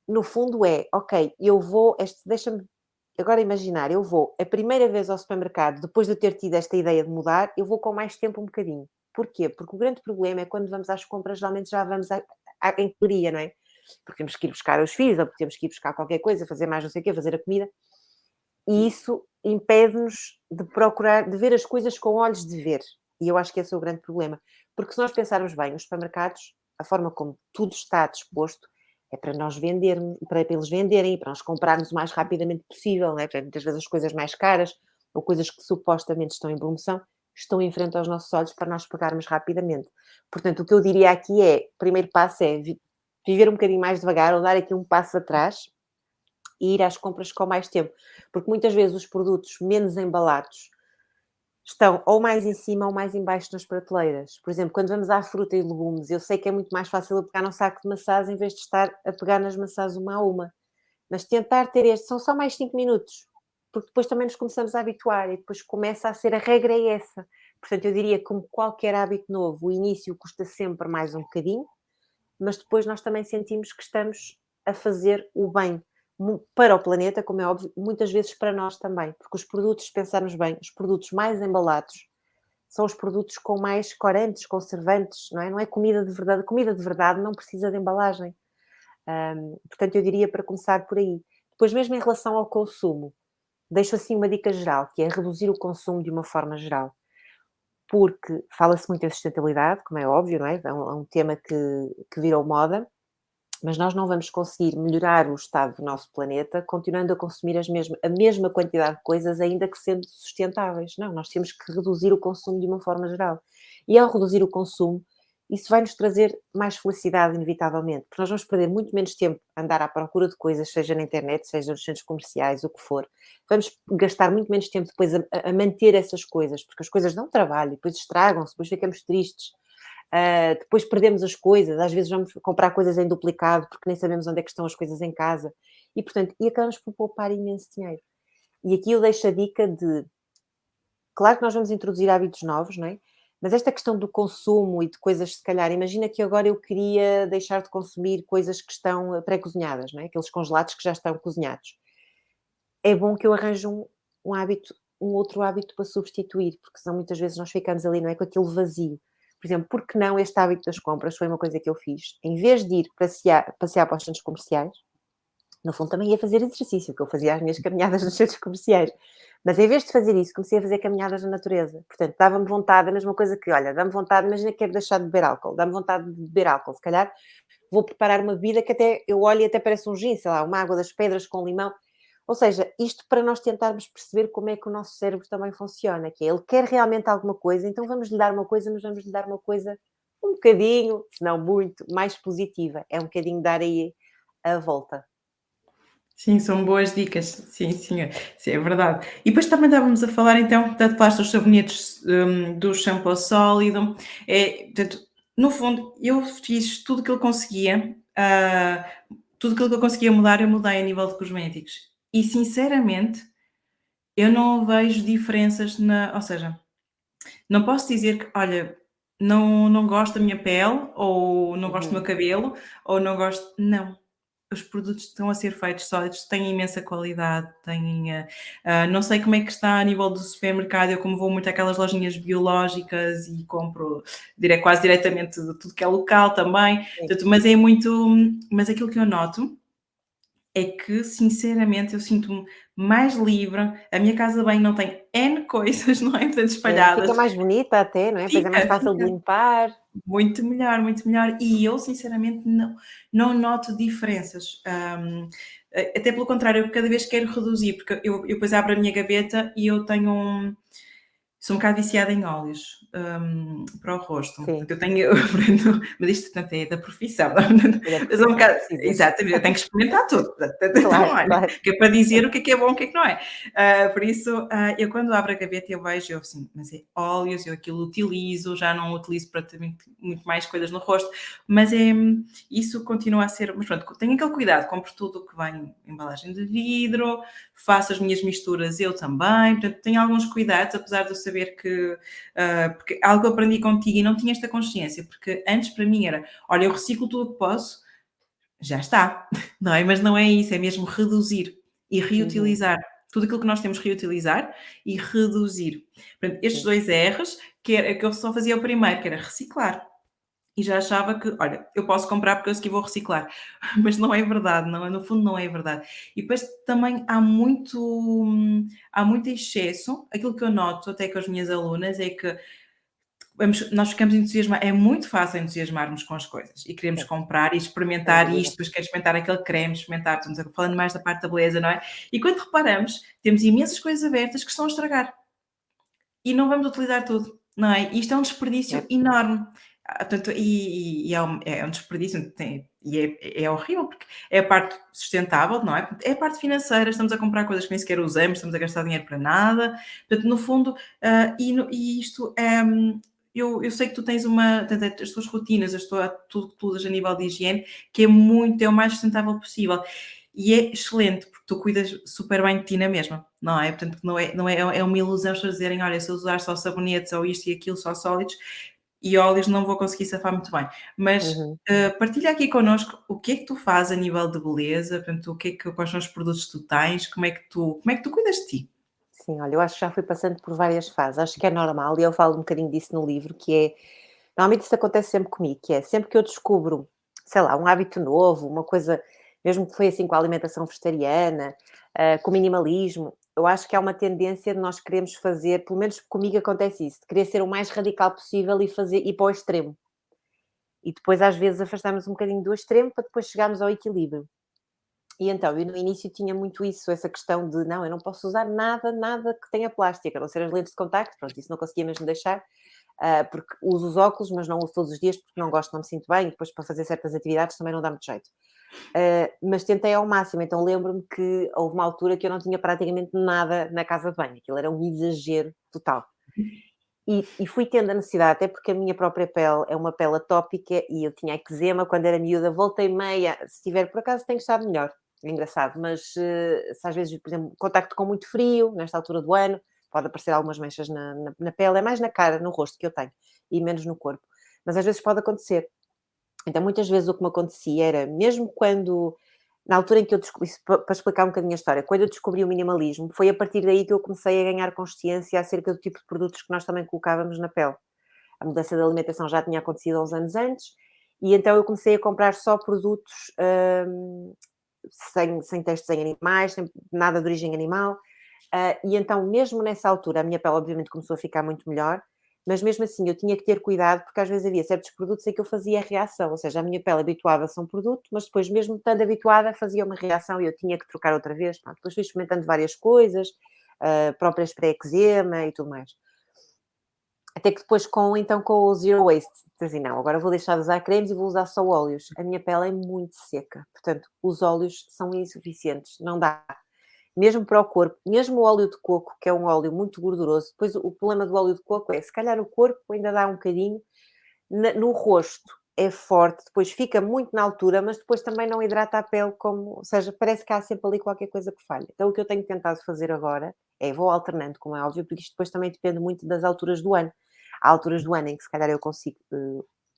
no fundo é, ok, eu vou, deixa-me agora imaginar, eu vou a primeira vez ao supermercado, depois de eu ter tido esta ideia de mudar, eu vou com mais tempo um bocadinho. Porquê? Porque o grande problema é quando vamos às compras, geralmente já vamos em correria, não é? Porque temos que ir buscar os filhos, ou porque temos que ir buscar qualquer coisa, fazer mais não sei o quê, fazer a comida. E isso impede-nos de procurar, de ver as coisas com olhos de ver. E eu acho que esse é o grande problema. Porque se nós pensarmos bem, os supermercados, a forma como tudo está disposto, é para nós vendermos, para eles venderem e para nós comprarmos o mais rapidamente possível, não é? Porque muitas vezes as coisas mais caras ou coisas que supostamente estão em promoção estão em frente aos nossos olhos para nós pegarmos rapidamente. Portanto, o que eu diria aqui é, o primeiro passo é viver um bocadinho mais devagar ou dar aqui um passo atrás e ir às compras com mais tempo. Porque muitas vezes os produtos menos embalados estão ou mais em cima ou mais em baixo nas prateleiras. Por exemplo, quando vamos à fruta e legumes, eu sei que é muito mais fácil eu pegar num saco de maçãs em vez de estar a pegar nas maçãs uma a uma. Mas tentar ter este, são só mais 5 minutos, porque depois também nos começamos a habituar e depois começa a ser, a regra é essa. Portanto, eu diria que como qualquer hábito novo, o início custa sempre mais um bocadinho, mas depois nós também sentimos que estamos a fazer o bem para o planeta, como é óbvio, muitas vezes para nós também, porque os produtos, se pensarmos bem, os produtos mais embalados são os produtos com mais corantes, conservantes, não é? Não é comida de verdade. Comida de verdade não precisa de embalagem. Portanto, eu diria para começar por aí. Depois, mesmo em relação ao consumo, deixo assim uma dica geral, que é reduzir o consumo de uma forma geral. Porque fala-se muito em sustentabilidade, como é óbvio, não é? É um tema que virou moda, mas nós não vamos conseguir melhorar o estado do nosso planeta continuando a consumir a mesma quantidade de coisas, ainda que sendo sustentáveis. Não, nós temos que reduzir o consumo de uma forma geral. E ao reduzir o consumo, isso vai nos trazer mais felicidade, inevitavelmente, porque nós vamos perder muito menos tempo a andar à procura de coisas, seja na internet, seja nos centros comerciais, o que for. Vamos gastar muito menos tempo depois a manter essas coisas, porque as coisas dão trabalho, depois estragam-se, depois ficamos tristes. Depois perdemos as coisas, às vezes vamos comprar coisas em duplicado porque nem sabemos onde é que estão as coisas em casa e, portanto, acabamos por poupar imenso dinheiro. E aqui eu deixo a dica de, claro que nós vamos introduzir hábitos novos, não é? Mas esta questão do consumo e de coisas, se calhar, imagina que agora eu queria deixar de consumir coisas que estão pré-cozinhadas, não é? Aqueles congelados que já estão cozinhados. É bom que eu arranje um hábito um outro hábito para substituir, porque senão muitas vezes nós ficamos ali, não é, com aquele vazio. Por exemplo, por que não este hábito das compras foi uma coisa que eu fiz. Em vez de ir passear para os centros comerciais, no fundo também ia fazer exercício, que eu fazia as minhas caminhadas nos centros comerciais. Mas em vez de fazer isso, comecei a fazer caminhadas na natureza. Portanto, dava-me vontade, a mesma coisa que, olha, dá-me vontade, imagina que quero deixar de beber álcool, dá-me vontade de beber álcool. Se calhar vou preparar uma bebida que até eu olho e até parece um gin, sei lá, uma água das pedras com limão. Ou seja, isto para nós tentarmos perceber como é que o nosso cérebro também funciona, que é, ele quer realmente alguma coisa, então vamos lhe dar uma coisa, mas vamos lhe dar uma coisa um bocadinho, se não muito, mais positiva. É um bocadinho dar aí a volta. Sim, são boas dicas. Sim, senhor. Sim, é verdade. E depois também estávamos a falar então, portanto, falaste dos sabonetes, do shampoo sólido. Portanto, no fundo, eu fiz tudo o que eu conseguia, tudo aquilo que eu conseguia mudar, eu mudei a nível de cosméticos. E sinceramente, eu não vejo diferenças na, ou seja, não posso dizer que, olha, não gosto da minha pele, ou não gosto do meu Uhum. cabelo, ou não gosto. Não, os produtos estão a ser feitos sólidos, têm imensa qualidade, têm, não sei como é que está a nível do supermercado, eu como vou muito àquelas lojinhas biológicas e compro quase diretamente de tudo que é local também, Sim. portanto, mas é muito, mas aquilo que eu noto é que, sinceramente, eu sinto-me mais livre, a minha casa de banho não tem N coisas, não é, portanto, É, fica espalhadas, mais bonita até, não é? Pois é mais fácil de fica. limpar. Muito melhor, muito melhor. E eu sinceramente não noto diferenças. Até pelo contrário, eu cada vez quero reduzir, porque eu depois abro a minha gaveta e eu tenho sou um bocado viciada em óleos, para o rosto. Sim, Portanto, eu tenho mas isto, portanto, é da profissão. é da Mas é um profissão, bocado precisas. exatamente, eu tenho que experimentar tudo. Então, Claro, olha, claro. que é para dizer o que é bom, o que não é. Por isso, eu quando abro a gaveta eu vejo, eu assim, mas é óleos, eu aquilo utilizo, já não utilizo para ter muito mais coisas no rosto, mas isso continua a ser, mas pronto, tenho aquele cuidado, compro tudo o que vem em embalagem de vidro, faço as minhas misturas eu também, portanto, tenho alguns cuidados, apesar de eu saber que, porque algo que eu aprendi contigo e não tinha esta consciência, porque antes para mim era, olha, eu reciclo tudo o que posso, já está, não é? Mas não é isso, é mesmo reduzir e Uhum, reutilizar tudo aquilo que nós temos reutilizar e reduzir. Portanto, estes sim. 2 R's, que eu só fazia o primeiro, que era reciclar. E já achava que, olha, eu posso comprar porque eu sei que vou reciclar, mas não é verdade, não é, no fundo não é verdade. E depois também há muito excesso, aquilo que eu noto até com as minhas alunas é que nós ficamos entusiasmados, é muito fácil entusiasmarmos com as coisas e queremos Sim, comprar e sem experimentar isto, dúvida. depois quero experimentar aquele creme, experimentar, estamos falando mais da parte da beleza, não é? E quando reparamos, temos imensas coisas abertas que estão a estragar e não vamos utilizar tudo, não é? Isto é um desperdício É, enorme. Portanto, e é um desperdício, e é horrível, porque é a parte sustentável, não é? É a parte financeira, estamos a comprar coisas que nem sequer usamos, estamos a gastar dinheiro para nada. Portanto, no fundo, e isto é. Eu sei que tu tens as tuas rotinas, tudo a nível de higiene, que é o mais sustentável possível. E é excelente, porque tu cuidas super bem de ti na mesma, não é? Portanto, é uma ilusão as pessoas dizerem: "Olha, se eu usar só sabonetes ou isto e aquilo, só sólidos e óleos, não vou conseguir safar muito bem". Mas, uhum. partilha aqui connosco o que é que tu fazes a nível de beleza, portanto, quais são os produtos que tu tens, como é que tu cuidas de ti? Sim, olha, eu acho que já fui passando por várias fases. Acho que é normal e eu falo um bocadinho disso no livro, que é normalmente isso acontece sempre comigo, que é sempre que eu descubro, sei lá, um hábito novo, uma coisa, mesmo que foi assim com a alimentação vegetariana, com o minimalismo, eu acho que há uma tendência de nós queremos fazer, pelo menos comigo acontece isso, de querer ser o mais radical possível e fazer ir para o extremo. E depois às vezes afastamos um bocadinho do extremo para depois chegarmos ao equilíbrio. E então, eu no início tinha muito isso, essa questão de não, eu não posso usar nada, nada que tenha plástico, a não ser as lentes de contacto, pronto, isso não conseguia mesmo deixar, porque uso os óculos, mas não uso todos os dias porque não gosto, não me sinto bem, e depois para fazer certas atividades também não dá muito jeito. Mas tentei ao máximo, então lembro-me que houve uma altura que eu não tinha praticamente nada na casa de banho, aquilo era um exagero total. E fui tendo a necessidade, até porque a minha própria pele é uma pele atópica e eu tinha eczema quando era miúda, volta e meia, se tiver por acaso tenho estado melhor, é engraçado, mas se às vezes, por exemplo, contacto com muito frio, nesta altura do ano, pode aparecer algumas manchas na pele, é mais na cara, no rosto que eu tenho, e menos no corpo, mas às vezes pode acontecer. Então muitas vezes o que me acontecia era, mesmo quando na altura em que eu descobri, isso para explicar um bocadinho a história, quando eu descobri o minimalismo, foi a partir daí que eu comecei a ganhar consciência acerca do tipo de produtos que nós também colocávamos na pele. A mudança da alimentação já tinha acontecido há uns anos antes, e então eu comecei a comprar só produtos sem testes em animais, sem nada de origem animal, e então mesmo nessa altura a minha pele obviamente começou a ficar muito melhor, mas mesmo assim eu tinha que ter cuidado, porque às vezes havia certos produtos em que eu fazia reação, ou seja, a minha pele habituava-se a um produto, mas depois mesmo estando habituada fazia uma reação e eu tinha que trocar outra vez. Pronto, depois fui experimentando várias coisas, próprias para eczema e tudo mais. Até que depois com o Zero Waste, assim, não, agora vou deixar de usar cremes e vou usar só óleos. A minha pele é muito seca, portanto, os óleos são insuficientes, não dá. Mesmo para o corpo, mesmo o óleo de coco, que é um óleo muito gorduroso, depois o problema do óleo de coco é, se calhar o corpo ainda dá um bocadinho, no rosto é forte, depois fica muito na altura, mas depois também não hidrata a pele como, ou seja, parece que há sempre ali qualquer coisa que falha. Então o que eu tenho tentado fazer agora é, vou alternando, como é óbvio, porque isto depois também depende muito das alturas do ano. Há alturas do ano em que se calhar eu consigo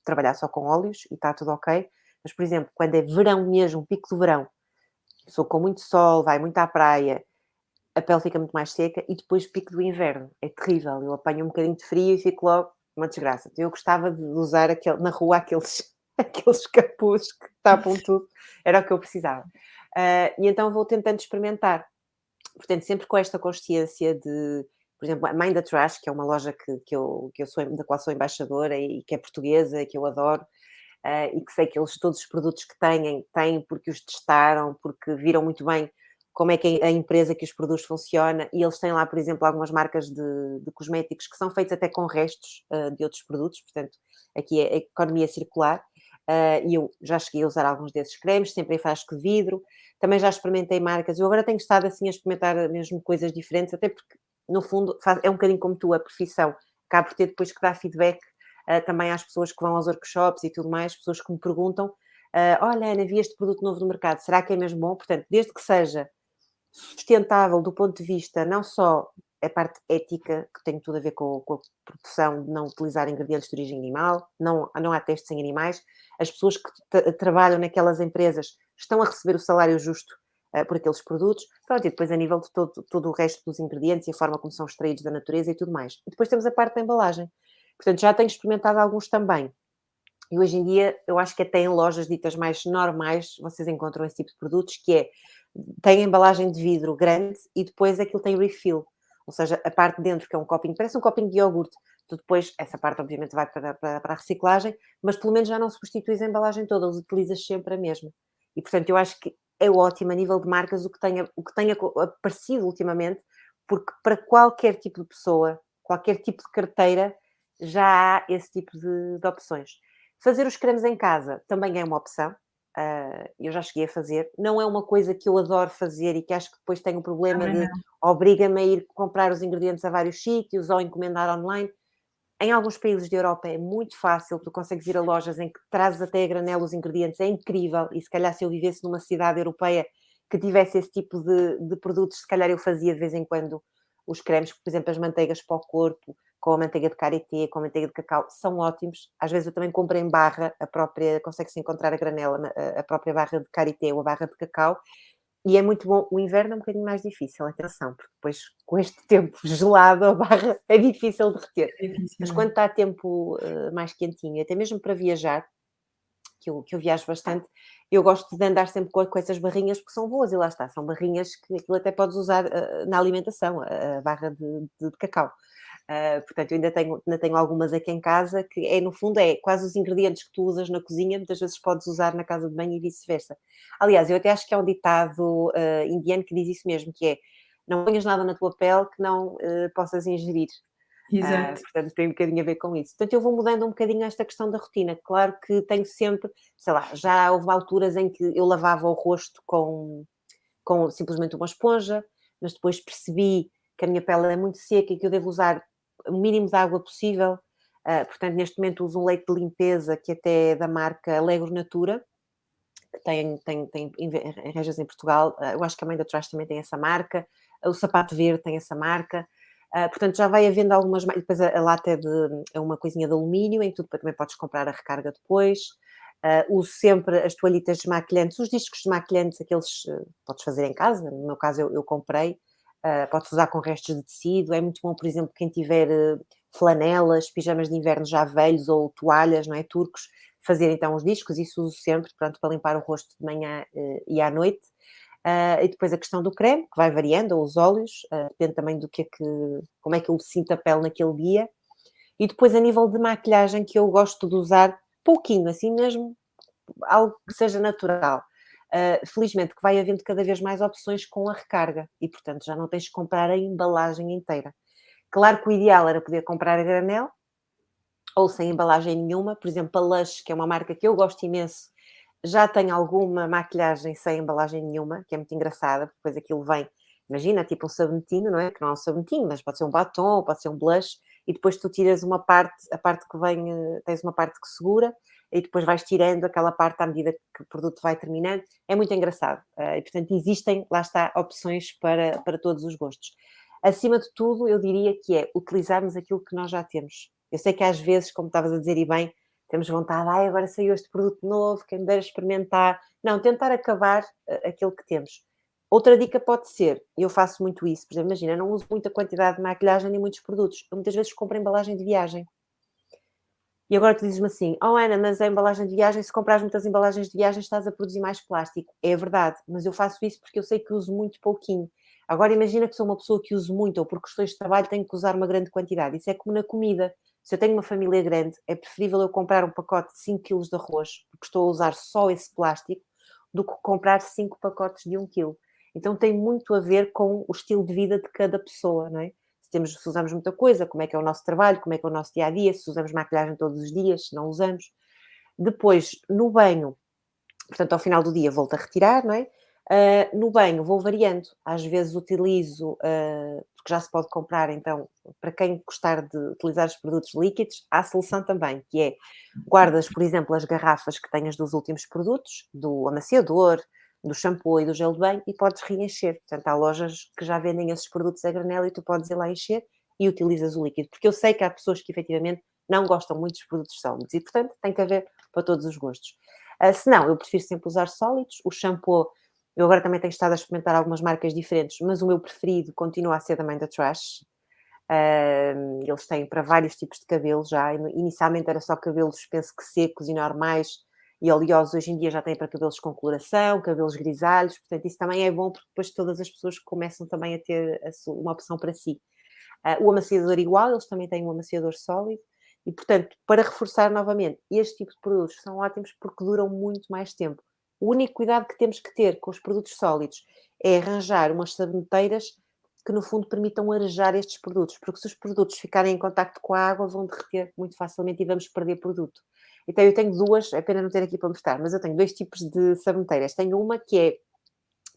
trabalhar só com óleos e está tudo ok, mas por exemplo, quando é verão mesmo, pico do verão, sou com muito sol, vai muito à praia, a pele fica muito mais seca, e depois pico do inverno, é terrível, eu apanho um bocadinho de frio e fico logo uma desgraça. Então, eu gostava de usar na rua aqueles, aqueles capuz que tapam tudo, era o que eu precisava. E então vou tentando experimentar. Portanto, sempre com esta consciência de, por exemplo, a Mãe da Trash, que é uma loja da qual sou embaixadora e que é portuguesa, que eu adoro, e que sei que eles, todos os produtos que têm porque os testaram, porque viram muito bem como é que a empresa que os produz funciona, e eles têm lá, por exemplo, algumas marcas de cosméticos que são feitos até com restos de outros produtos, portanto, aqui é a economia circular, e eu já cheguei a usar alguns desses cremes, sempre em frasco de vidro, também já experimentei marcas, eu agora tenho estado assim a experimentar mesmo coisas diferentes, até porque, no fundo, é um bocadinho como tu, a profissão, acaba por ter depois que dar feedback também às pessoas que vão aos workshops e tudo mais, pessoas que me perguntam, olha Ana, vi este produto novo no mercado, será que é mesmo bom? Portanto, desde que seja sustentável do ponto de vista não só a parte ética, que tem tudo a ver com a produção de não utilizar ingredientes de origem animal, não há testes em animais, as pessoas que trabalham naquelas empresas estão a receber o salário justo por aqueles produtos, pronto, e depois a nível de todo o resto dos ingredientes e a forma como são extraídos da natureza e tudo mais. E depois temos a parte da embalagem. Portanto, já tenho experimentado alguns também. E hoje em dia, eu acho que até em lojas ditas mais normais, vocês encontram esse tipo de produtos, que é, tem embalagem de vidro grande e depois aquilo tem refill. Ou seja, a parte de dentro, que é um copinho, parece um copinho de iogurte. Tu depois, essa parte obviamente vai para a reciclagem, mas pelo menos já não substituis a embalagem toda, utilizas sempre a mesma. E portanto, eu acho que é ótimo a nível de marcas o que tenha aparecido ultimamente, porque para qualquer tipo de pessoa, qualquer tipo de carteira, já há esse tipo de opções. Fazer os cremes em casa também é uma opção. Eu já cheguei a fazer. Não é uma coisa que eu adoro fazer e que acho que depois tenho o problema Também de não. obriga-me a ir comprar os ingredientes a vários sítios ou encomendar online. Em alguns países da Europa é muito fácil, tu consegues ir a lojas em que trazes até a granel os ingredientes, é incrível. E se calhar se eu vivesse numa cidade europeia que tivesse esse tipo de produtos, se calhar eu fazia de vez em quando os cremes, por exemplo, as manteigas para o corpo, com a manteiga de karité, com a manteiga de cacau, são ótimos. Às vezes eu também compro em barra, consegue-se encontrar a granela, a própria barra de karité ou a barra de cacau, e é muito bom. O inverno é um bocadinho mais difícil, atenção, porque depois com este tempo gelado a barra é difícil de reter. É difícil, Mas não é? quando está tempo mais quentinho, até mesmo para viajar, que eu viajo bastante, eu gosto de andar sempre com essas barrinhas porque são boas, e lá está, são barrinhas que aquilo até podes usar na alimentação, a barra de cacau. Portanto, eu ainda tenho algumas aqui em casa que no fundo, é quase os ingredientes que tu usas na cozinha, muitas vezes podes usar na casa de banho e vice-versa. Aliás, eu até acho que é um ditado indiano que diz isso mesmo, que é não ponhas nada na tua pele que não possas ingerir. Exato. Portanto, tem um bocadinho a ver com isso. Portanto, eu vou mudando um bocadinho esta questão da rotina. Claro que tenho sempre, sei lá, já houve alturas em que eu lavava o rosto com simplesmente uma esponja, mas depois percebi que a minha pele é muito seca e que eu devo usar o mínimo de água possível. Portanto, neste momento uso um leite de limpeza que até é da marca Alegro Natura, que tem em rejas em Portugal. Eu acho que a Mãe da Trás também tem essa marca. O Sapato Verde tem essa marca. Portanto, já vai havendo depois a lata é uma coisinha de alumínio, em que tu também podes comprar a recarga depois. Uso sempre as toalhitas desmaquilhantes, os discos desmaquilhantes, aqueles podes fazer em casa, no meu caso eu comprei, podes usar com restos de tecido, é muito bom, por exemplo, quem tiver flanelas, pijamas de inverno já velhos ou toalhas, não é, turcos, fazer então os discos, isso uso sempre, pronto, para limpar o rosto de manhã e à noite. E depois a questão do creme, que vai variando, ou os óleos, depende também do como é que eu sinto a pele naquele dia. E depois a nível de maquilhagem, que eu gosto de usar pouquinho, assim mesmo, algo que seja natural. Felizmente que vai havendo cada vez mais opções com a recarga e, portanto, já não tens de comprar a embalagem inteira. Claro que o ideal era poder comprar a granel ou sem embalagem nenhuma. Por exemplo, a Lush, que é uma marca que eu gosto imenso, já tem alguma maquilhagem sem embalagem nenhuma, que é muito engraçada, porque depois aquilo vem, imagina, tipo um sabonetinho, não é? Que não é um sabonetinho, mas pode ser um batom, pode ser um blush, e depois tu tiras uma parte, a parte que vem, tens uma parte que segura, e depois vais tirando aquela parte à medida que o produto vai terminando. É muito engraçado. E, portanto, existem, lá está, opções para todos os gostos. Acima de tudo, eu diria que é utilizarmos aquilo que nós já temos. Eu sei que às vezes, como estavas a dizer e bem, temos vontade, agora saiu este produto novo, quem me dera experimentar. Não, tentar acabar aquilo que temos. Outra dica pode ser, e eu faço muito isso, por exemplo, imagina, eu não uso muita quantidade de maquilhagem nem muitos produtos. Eu muitas vezes compro embalagem de viagem. E agora tu dizes-me assim, Ana, mas a embalagem de viagem, se comprares muitas embalagens de viagem, estás a produzir mais plástico. É verdade, mas eu faço isso porque eu sei que uso muito pouquinho. Agora imagina que sou uma pessoa que uso muito, ou por questões de trabalho tenho que usar uma grande quantidade. Isso é como na comida. Se eu tenho uma família grande, é preferível eu comprar um pacote de 5 quilos de arroz, porque estou a usar só esse plástico, do que comprar 5 pacotes de 1 quilo. Então tem muito a ver com o estilo de vida de cada pessoa, não é? Se usamos muita coisa, como é que é o nosso trabalho, como é que é o nosso dia-a-dia, se usamos maquilhagem todos os dias, se não usamos. Depois, no banho, portanto, ao final do dia volto a retirar, não é? No banho vou variando. Às vezes utilizo, porque já se pode comprar, então, para quem gostar de utilizar os produtos líquidos, há a solução também, que é, guardas, por exemplo, as garrafas que tenhas dos últimos produtos, do amaciador, do shampoo e do gel de banho, e podes reencher. Portanto, há lojas que já vendem esses produtos a granel e tu podes ir lá encher e utilizas o líquido. Porque eu sei que há pessoas que efetivamente não gostam muito dos produtos sólidos e, portanto, tem que haver para todos os gostos. Se não, eu prefiro sempre usar sólidos. O shampoo, eu agora também tenho estado a experimentar algumas marcas diferentes, mas o meu preferido continua a ser também da Trash. Eles têm para vários tipos de cabelo já. Inicialmente era só cabelos, penso que secos e normais e oleosos. Hoje em dia já tem para cabelos com coloração, cabelos grisalhos. Portanto, isso também é bom porque depois todas as pessoas começam também a ter uma opção para si. O amaciador igual, eles também têm um amaciador sólido. E, portanto, para reforçar novamente, este tipo de produtos são ótimos porque duram muito mais tempo. O único cuidado que temos que ter com os produtos sólidos é arranjar umas saboneteiras que, no fundo, permitam arejar estes produtos, porque se os produtos ficarem em contacto com a água, vão derreter muito facilmente e vamos perder produto. Então, eu tenho duas, é pena não ter aqui para mostrar, mas eu tenho dois tipos de saboneteiras. Tenho uma que é,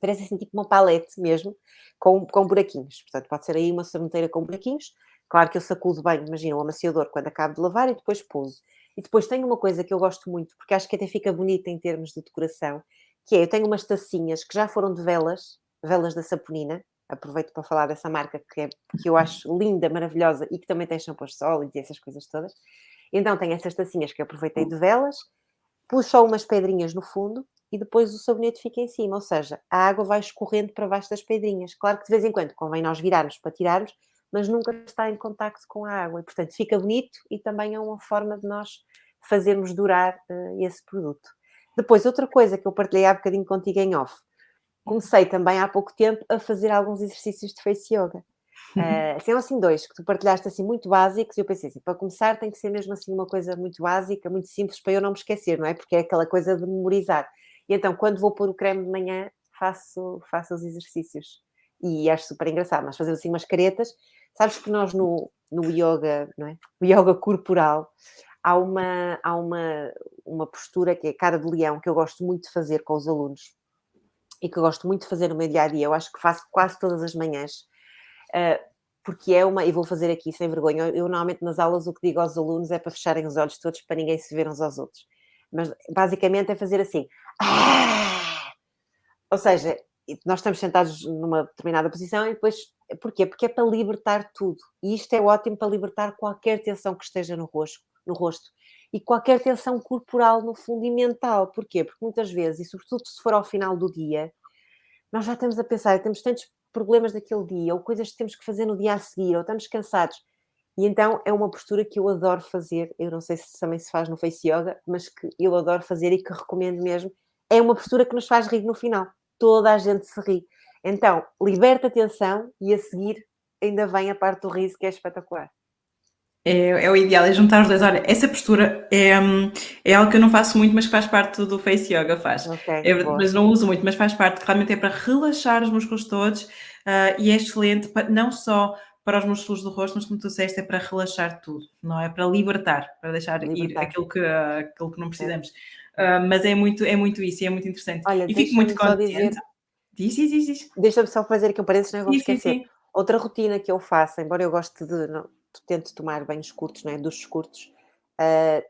parece assim tipo uma palete mesmo, com buraquinhos. Portanto, pode ser aí uma saboneteira com buraquinhos. Claro que eu sacudo bem, imagina, o amaciador quando acabo de lavar e depois pouso. E depois tenho uma coisa que eu gosto muito, porque acho que até fica bonita em termos de decoração, que é, eu tenho umas tacinhas que já foram de velas, velas da Saponina. Aproveito para falar dessa marca que eu acho linda, maravilhosa e que também tem shampoos sólidos e essas coisas todas. Então tenho essas tacinhas que eu aproveitei de velas, pus só umas pedrinhas no fundo e depois o sabonete fica em cima, ou seja, a água vai escorrendo para baixo das pedrinhas. Claro que de vez em quando convém nós virarmos para tirarmos, mas nunca está em contacto com a água e, portanto, fica bonito e também é uma forma de nós fazermos durar esse produto. Depois, outra coisa que eu partilhei há bocadinho contigo em off, comecei também há pouco tempo a fazer alguns exercícios de face yoga. São assim dois que tu partilhaste assim muito básicos e eu pensei assim, para começar tem que ser mesmo assim uma coisa muito básica, muito simples para eu não me esquecer, não é? Porque é aquela coisa de memorizar. E então quando vou pôr o creme de manhã faço os exercícios e acho super engraçado. Nós fazemos assim umas caretas, sabes que nós no yoga, não é? O yoga corporal há uma postura que é a cara de leão que eu gosto muito de fazer com os alunos e que eu gosto muito de fazer no meu dia-a-dia, eu acho que faço quase todas as manhãs, porque e vou fazer aqui sem vergonha, eu normalmente nas aulas o que digo aos alunos é para fecharem os olhos todos para ninguém se ver uns aos outros. Mas basicamente é fazer assim. Ou seja, nós estamos sentados numa determinada posição e depois. Porquê? Porque é para libertar tudo. E isto é ótimo para libertar qualquer tensão que esteja no rosto. e qualquer tensão corporal, no fundo, e mental. Porquê? Porque muitas vezes, e sobretudo se for ao final do dia, nós já estamos a pensar, temos tantos problemas daquele dia, ou coisas que temos que fazer no dia a seguir, ou estamos cansados. E então é uma postura que eu adoro fazer. Eu não sei se também se faz no Face Yoga, mas que eu adoro fazer e que recomendo mesmo. É uma postura que nos faz rir no final. Toda a gente se ri. Então, liberta a tensão e a seguir ainda vem a parte do riso, que é espetacular. É o ideal, é juntar os dois. Olha, essa postura é algo que eu não faço muito, mas que faz parte do Face Yoga, faz. Ok, boa. Mas não uso muito, mas faz parte, que realmente é para relaxar os músculos todos, e é excelente, não só para os músculos do rosto, mas como tu disseste, é para relaxar tudo, não é? Para libertar, para deixar ir Libertar. aquilo que não É. precisamos. Mas é muito isso e é muito interessante. Olha, E fico muito deixa-me só contente. dizer, Diz. deixa-me só fazer aqui um parênteses, não vou me Sim, sim, esquecer. sim. Outra rotina que eu faço, embora eu goste de, não, tento tomar banhos curtos, não é? Duches curtos,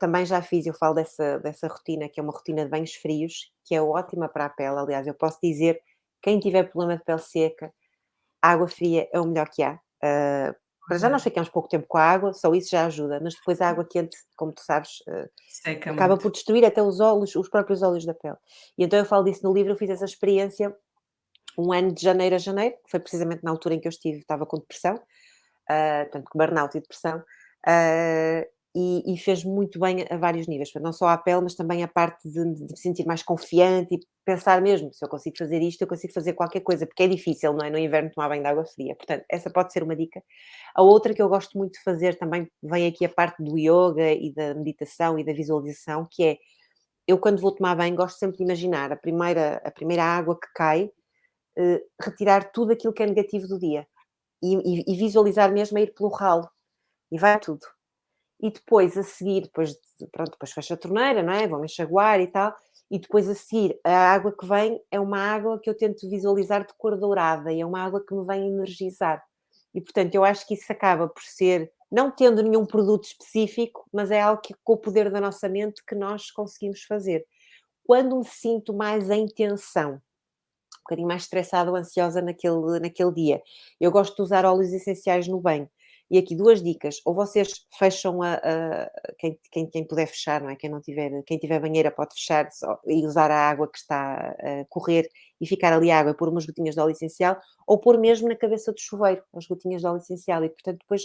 também já fiz, eu falo dessa rotina, que é uma rotina de banhos frios, que é ótima para a pele. Aliás, eu posso dizer, quem tiver problema de pele seca, a água fria é o melhor que há. Para já nós Verdade. ficamos pouco tempo com a água, só isso já ajuda, mas depois a água quente, como tu sabes, Seca acaba muito. por destruir até os óleos, os próprios óleos da pele. E então eu falo disso no livro, eu fiz essa experiência um ano de janeiro a janeiro, que foi precisamente na altura em que eu estava com depressão, portanto, com burnout e depressão, ah, e fez muito bem a vários níveis, portanto, não só à pele, mas também a parte de me sentir mais confiante e pensar mesmo, se eu consigo fazer isto, eu consigo fazer qualquer coisa, porque é difícil, não é? No inverno tomar banho de água fria. Portanto, essa pode ser uma dica. A outra que eu gosto muito de fazer também, vem aqui a parte do yoga e da meditação e da visualização, que é, eu quando vou tomar banho gosto sempre de imaginar a primeira água que cai, retirar tudo aquilo que é negativo do dia e visualizar mesmo a ir pelo ralo e vai tudo. E depois a seguir, depois fecho a torneira, não é? Vou-me enxaguar e tal, e depois a seguir a água que vem é uma água que eu tento visualizar de cor dourada e é uma água que me vem energizar. E portanto eu acho que isso acaba por ser, não tendo nenhum produto específico, mas é algo que com o poder da nossa mente que nós conseguimos fazer. Quando me sinto mais em tensão, um bocadinho mais estressada ou ansiosa naquele dia. Eu gosto de usar óleos essenciais no banho. E aqui duas dicas, ou vocês fecham quem puder fechar, não é? Quem tiver banheira pode fechar e usar a água que está a correr e ficar ali a água, pôr umas gotinhas de óleo essencial, ou pôr mesmo na cabeça do chuveiro, as gotinhas de óleo essencial, e portanto depois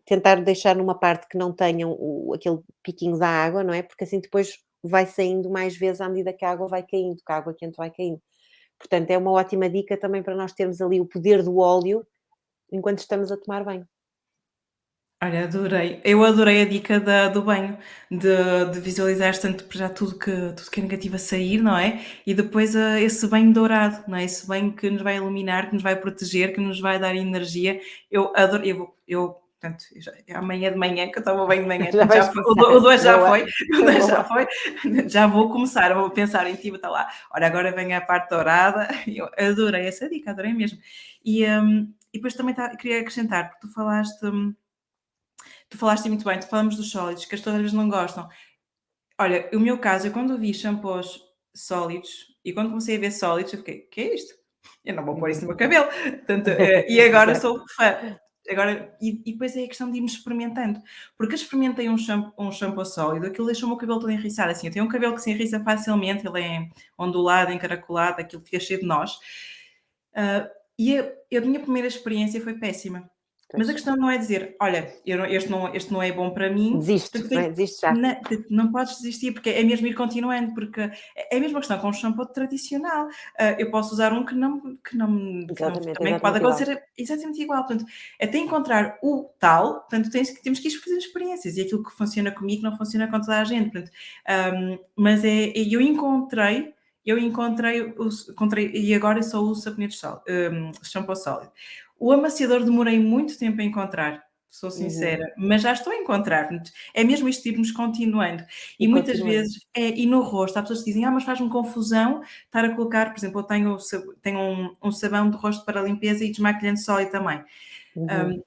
tentar deixar numa parte que não tenham aquele piquinho da água, não é? Porque assim depois vai saindo mais vezes à medida que a água vai caindo, que a água quente vai caindo. Portanto, é uma ótima dica também para nós termos ali o poder do óleo enquanto estamos a tomar banho. Olha, adorei. Eu adorei a dica do banho, de visualizares tanto para já tudo que é negativo a sair, não é? E depois esse banho dourado, não é? Esse banho que nos vai iluminar, que nos vai proteger, que nos vai dar energia. Eu adoro, portanto, amanhã de manhã, que eu tomo banho de manhã, Já vais o começar. 2 já Boa, foi, o 2 já boa. foi, já vou começar, vou pensar em ti, está lá. Ora, agora vem a parte dourada. Eu adorei essa dica, adorei mesmo. E depois também queria acrescentar, porque tu falaste muito bem, tu falamos dos sólidos, que as pessoas às vezes não gostam. Olha, o meu caso, eu quando vi shampoos sólidos e quando comecei a ver sólidos, eu fiquei: "Que é isto? Eu não vou pôr isso no meu cabelo". Portanto, e agora Exato. sou fã. Agora e depois é a questão de irmos experimentando, porque eu experimentei um shampoo sólido, aquilo deixou o meu cabelo todo enriçado, assim, eu tenho um cabelo que se enriça facilmente, ele é ondulado, encaracolado, aquilo fica cheio de nós. Ah, e a minha primeira experiência foi péssima. Mas a Pois. questão não é dizer: "Olha, este não é bom para mim", Desiste, portanto não tem é? Desiste já. não podes desistir, porque é mesmo ir continuando, porque é a mesma questão com o shampoo tradicional. Eu posso usar um que não Exatamente, também pode exatamente igual. acontecer exatamente igual, portanto, até encontrar o tal, portanto, temos que ir fazer experiências e aquilo que funciona comigo não funciona com toda a gente, portanto, mas eu encontrei e agora eu só uso sabonete sólido, shampoo sólido. O amaciador demorei muito tempo a encontrar, sou Uhum. sincera, mas já estou a encontrar, portanto, é mesmo isto de irmos continuando. E E muitas continuando. vezes e no rosto, há pessoas que dizem: mas faz-me confusão estar a colocar", por exemplo, eu tenho um sabão de rosto para limpeza e desmaquilhante sólido também. Uhum. Hum,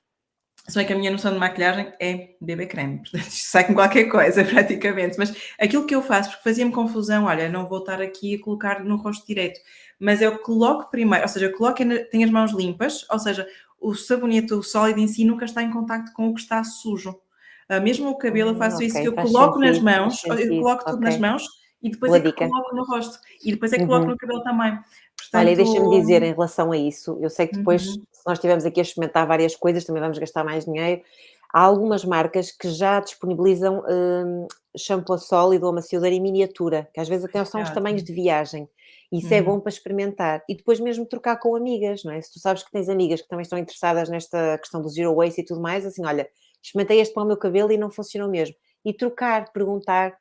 Se bem que a minha noção de maquilhagem é BB creme, portanto isto sai com qualquer coisa praticamente, mas aquilo que eu faço, porque fazia-me confusão, olha, não vou estar aqui a colocar no rosto direto, mas eu coloco primeiro, ou seja, eu coloco tenho as mãos limpas, ou seja, o sabonete, o sólido em si nunca está em contacto com o que está sujo. Mesmo o cabelo, eu faço isso, que Ok, eu coloco nas faz mãos, eu sentido, coloco tudo nas ok. mãos e depois Boa é que dica. coloco no rosto e depois é que coloco Uhum. no cabelo também. Olha, e Portanto, deixa-me dizer em relação a isso, eu sei que depois, uhum, se nós estivermos aqui a experimentar várias coisas, também vamos gastar mais dinheiro. Há algumas marcas que já disponibilizam, shampoo a sólido ou amaciador em miniatura, que às vezes até são é os tamanhos ótimo. de viagem. Isso é Uhum. bom para experimentar. E depois mesmo trocar com amigas, não é? Se tu sabes que tens amigas que também estão interessadas nesta questão do zero waste e tudo mais, assim, olha, experimentei este para o meu cabelo e não funcionou mesmo. E trocar, perguntar,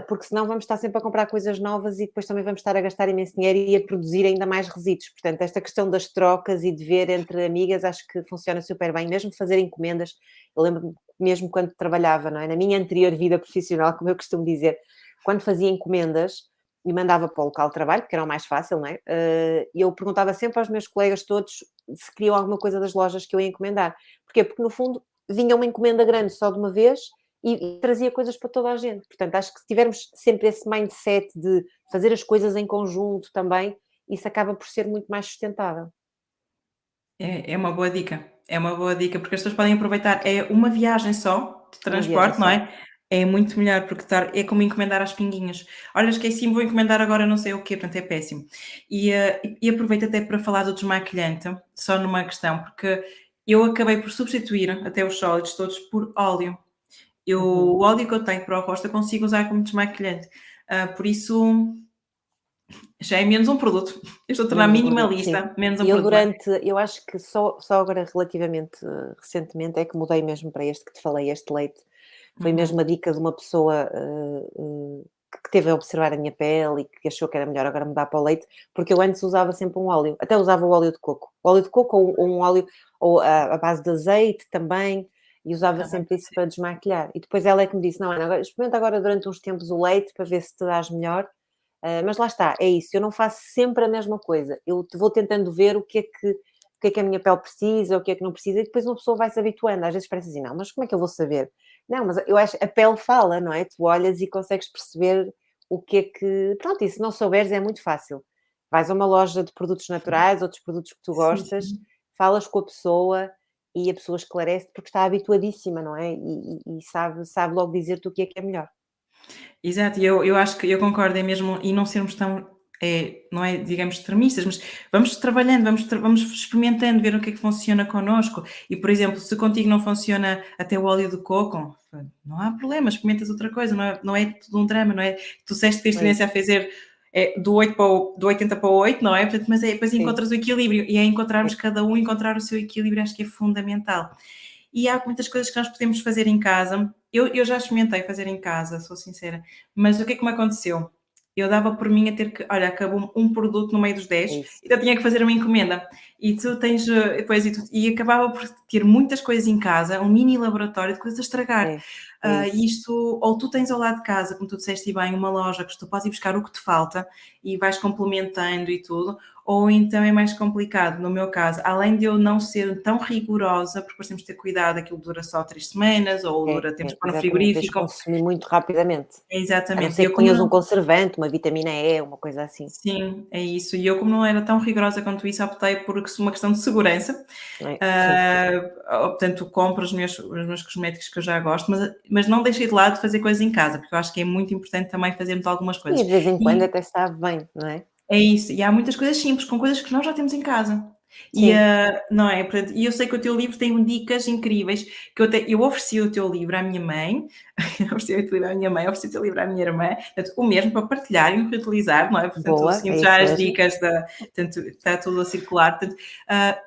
porque senão vamos estar sempre a comprar coisas novas e depois também vamos estar a gastar imenso dinheiro e a produzir ainda mais resíduos. Portanto, esta questão das trocas e de ver entre amigas acho que funciona super bem, mesmo fazer encomendas. Eu lembro-me mesmo quando trabalhava, não é? Na minha anterior vida profissional, como eu costumo dizer, quando fazia encomendas e mandava para o local de trabalho, porque era o mais fácil, não é? E eu perguntava sempre aos meus colegas todos se queriam alguma coisa das lojas que eu ia encomendar. Porquê? Porque no fundo vinha uma encomenda grande só de uma vez e trazia coisas para toda a gente. Portanto, acho que se tivermos sempre esse mindset de fazer as coisas em conjunto também, isso acaba por ser muito mais sustentável. É uma boa dica, é uma boa dica, porque as pessoas podem aproveitar, é uma viagem só de Uma viagem transporte, não só. é? É muito melhor, porque é como encomendar às pinguinhas. Olha, esqueci-me, vou encomendar agora não sei o quê, portanto é péssimo. E aproveito até para falar do desmaquilhante, só numa questão, porque eu acabei por substituir até os sólidos todos por óleo. Uhum. O óleo que eu tenho para o rosto eu consigo usar como desmaquilhante. Por isso já é menos um produto. Eu estou a tornar Menos um produto, sim. minimalista, menos um E eu produto, não é? eu acho que só agora relativamente recentemente é que mudei mesmo para este que te falei, este leite. Foi mesmo Uhum. uma dica de uma pessoa, que teve a observar a minha pele e que achou que era melhor agora mudar para o leite, porque eu antes usava sempre um óleo, até usava o óleo de coco. O óleo de coco ou um óleo ou a base de azeite também, e usava Também sempre pode isso ser. para desmaquilhar. E depois ela é que me disse: "Não, Ana, agora experimenta agora durante uns tempos o leite para ver se te dás melhor". Mas lá está, é isso, eu não faço sempre a mesma coisa. Eu vou tentando ver o que é que a minha pele precisa, o que é que não precisa, e depois uma pessoa vai se habituando. Às vezes parece assim, não, mas como é que eu vou saber? Não, mas eu acho que a pele fala, não é? Tu olhas e consegues perceber o que é que. Pronto, e se não souberes é muito fácil. Vais a uma loja de produtos naturais, outros produtos que tu Sim, gostas, sim. falas com a pessoa e a pessoa esclarece porque está habituadíssima, não é? E sabe logo dizer-te o que é melhor. Exato, e eu acho que eu concordo, é mesmo e não sermos tão, não é, digamos, extremistas, mas vamos trabalhando, vamos experimentando, ver o que é que funciona connosco. E, por exemplo, se contigo não funciona até o óleo de coco, não há problema, experimentas outra coisa, não é tudo um drama, não é? Tu disseste que tens É tendência a isso. fazer do 80 para o 8, não é? Portanto, mas depois Sim, encontras o equilíbrio e é sim. encontrarmos cada um, encontrar o seu equilíbrio, acho que é fundamental. E há muitas coisas que nós podemos fazer em casa. Eu já experimentei fazer em casa, sou sincera, mas o que é que me aconteceu? Eu dava por mim a ter que, olha, acabou um produto no meio dos É 10, isso. então tinha que fazer uma encomenda. E tu tens, e acabava por ter muitas coisas em casa, um mini laboratório de coisas a estragar. É, é E isso. isto, ou tu tens ao lado de casa, como tu disseste bem, uma loja que tu podes ir buscar o que te falta e vais complementando e tudo, ou então é mais complicado, no meu caso, além de eu não ser tão rigorosa, porque depois temos de ter cuidado, aquilo dura só 3 semanas, ou É, dura, temos que pôr no exatamente. Tens de frigorífico. consumir muito rapidamente. A não Exatamente. E ser eu que como ponhas um não conservante, uma vitamina E, uma coisa assim. sim, é isso. E eu como não era tão rigorosa quanto isso, optei por uma questão de segurança. É, sim. Portanto, compro os meus cosméticos que eu já gosto, mas não deixei de lado fazer coisas em casa, porque eu acho que é muito importante também fazermos algumas Sim, coisas. de vez em quando E até sabe bem, não é? é isso, e há muitas coisas simples, com coisas que nós já temos em casa. Sim. Não é? Portanto, e eu sei que o teu livro tem dicas incríveis, que eu ofereci o teu livro à minha mãe, ofereci o teu livro à minha mãe, ofereci o teu livro à minha irmã, portanto, o mesmo para partilhar e reutilizar, não é? Portanto, Boa, é seguindo isso já as mesmo. dicas portanto, está tudo a circular, portanto,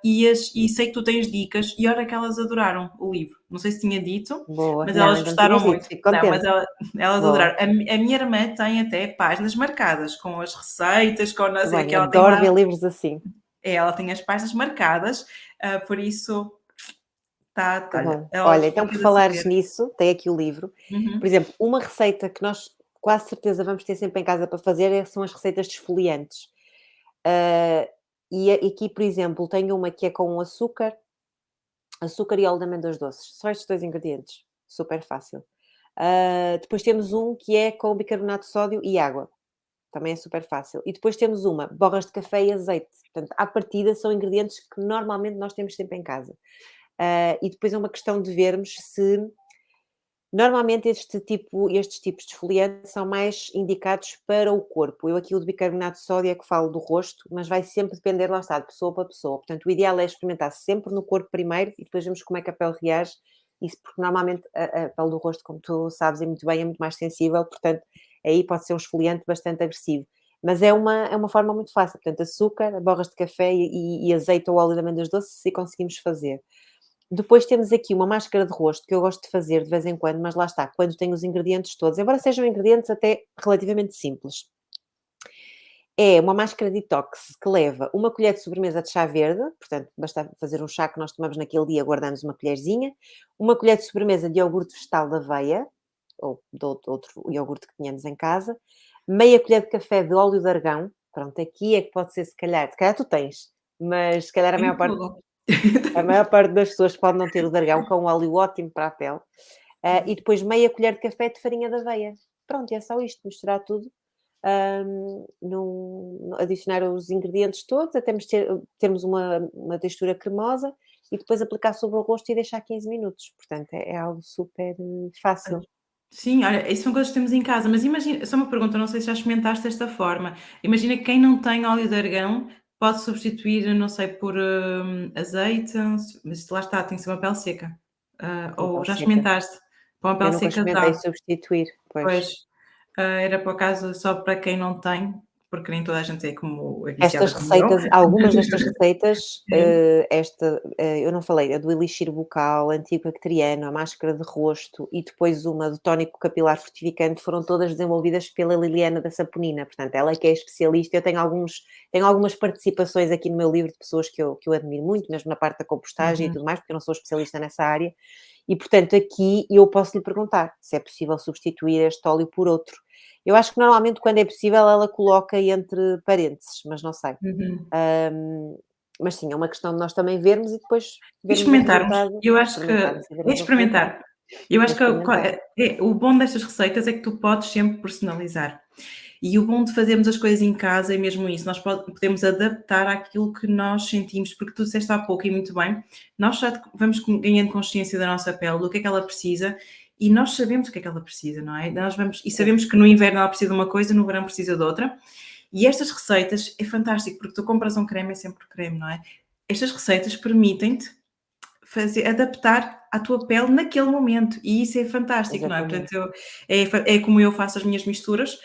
e sei que tu tens dicas, e olha que elas adoraram o livro. Não sei se tinha dito, Boa. mas Não, elas ainda não gostaram tinhas dito, muito. fico Não, mas contente. elas Boa. adoraram. A minha irmã tem até páginas marcadas com as receitas, com não Que sei o que, bem, ela tem adoro ver lá, livros assim. ela tem as páginas marcadas, por isso Que olha, bom. ela Olha, então por fica de falares saber. nisso, tem aqui o livro. Por Uhum. exemplo, uma receita que nós quase certeza vamos ter sempre em casa para fazer são as receitas desfoliantes. Ah, e aqui, por exemplo, tenho uma que é com açúcar e óleo de amêndoas doces. Só estes 2 ingredientes. Super fácil. Depois temos um que é com bicarbonato de sódio e água. Também é super fácil. E depois temos uma, borras de café e azeite. Portanto, à partida são ingredientes que normalmente nós temos sempre em casa. E depois é uma questão de vermos se Normalmente estes tipos de esfoliante são mais indicados para o corpo. Eu aqui o de bicarbonato de sódio é que falo do rosto, mas vai sempre depender, lá está, de pessoa para pessoa. Portanto, o ideal é experimentar sempre no corpo primeiro e depois vemos como é que a pele reage. Isso porque normalmente a pele do rosto, como tu sabes e muito bem, é muito mais sensível, portanto, aí pode ser um esfoliante bastante agressivo. Mas é uma forma muito fácil. Portanto, açúcar, borras de café e azeite ou óleo de amêndoas doces, se conseguimos fazer. Depois temos aqui uma máscara de rosto que eu gosto de fazer de vez em quando, mas lá está, quando tenho os ingredientes todos, embora sejam ingredientes até relativamente simples. É uma máscara detox que leva uma colher de sobremesa de chá verde, portanto, basta fazer um chá que nós tomamos naquele dia, guardamos uma colherzinha, uma colher de sobremesa de iogurte vegetal de aveia, ou de outro iogurte que tenhamos em casa, meia colher de café de óleo de argão, pronto, aqui é que pode ser se calhar tu tens, mas se calhar a Tenho maior parte tudo. a maior parte das pessoas pode não ter o Dargão, que é um óleo ótimo para a pele. E depois meia colher de café de farinha de aveia. Pronto, e é só isto, misturar tudo, adicionar os ingredientes todos, até termos uma textura cremosa e depois aplicar sobre o rosto e deixar 15 minutos. Portanto, é algo super fácil. Sim, olha, isso são coisas que temos em casa, mas imagina, só uma pergunta, não sei se já experimentaste desta forma. Imagina que quem não tem óleo de argão pode substituir, não sei, por azeite, mas lá está, tem que ser uma pele seca. Uma Ou pele já seca. experimentaste? Para uma Eu pele nunca seca experimentei dá. substituir, pois. Pois, era por acaso só para quem não tem, porque nem toda a gente é como é viciada Estas como eu. receitas, algumas destas receitas, Sim. eu não falei, a do elixir bucal, antibacteriano, a máscara de rosto e depois uma do tónico capilar fortificante, foram todas desenvolvidas pela Liliana da Saponina, portanto, ela é que é especialista. Eu tenho algumas participações aqui no meu livro de pessoas que eu admiro muito, mesmo na parte da compostagem e Uhum. tudo mais, porque eu não sou especialista nessa área, e portanto aqui eu posso lhe perguntar se é possível substituir este óleo por outro. Eu acho que normalmente quando é possível ela coloca entre parênteses, mas não sei. Uhum. Hum, mas sim, é uma questão de nós também vermos e depois E vermos o experimentarmos. resultado, Eu acho que experimentarmos e é vermos o resultado. experimentar. Eu É acho que experimentar. o bom destas receitas é que tu podes sempre personalizar. E o bom de fazermos as coisas em casa é mesmo isso, nós podemos adaptar àquilo que nós sentimos, porque tu disseste há pouco e muito bem, nós já vamos ganhando consciência da nossa pele, do que é que ela precisa, e nós sabemos o que é que ela precisa, não é? Nós vamos, e Sim, sabemos que no inverno ela precisa de uma coisa, no verão precisa de outra, e estas receitas é fantástico, porque tu compras um creme, é sempre creme, não é? Estas receitas permitem-te adaptar à tua pele naquele momento e isso é fantástico, não é? exatamente. Portanto, é como eu faço as minhas misturas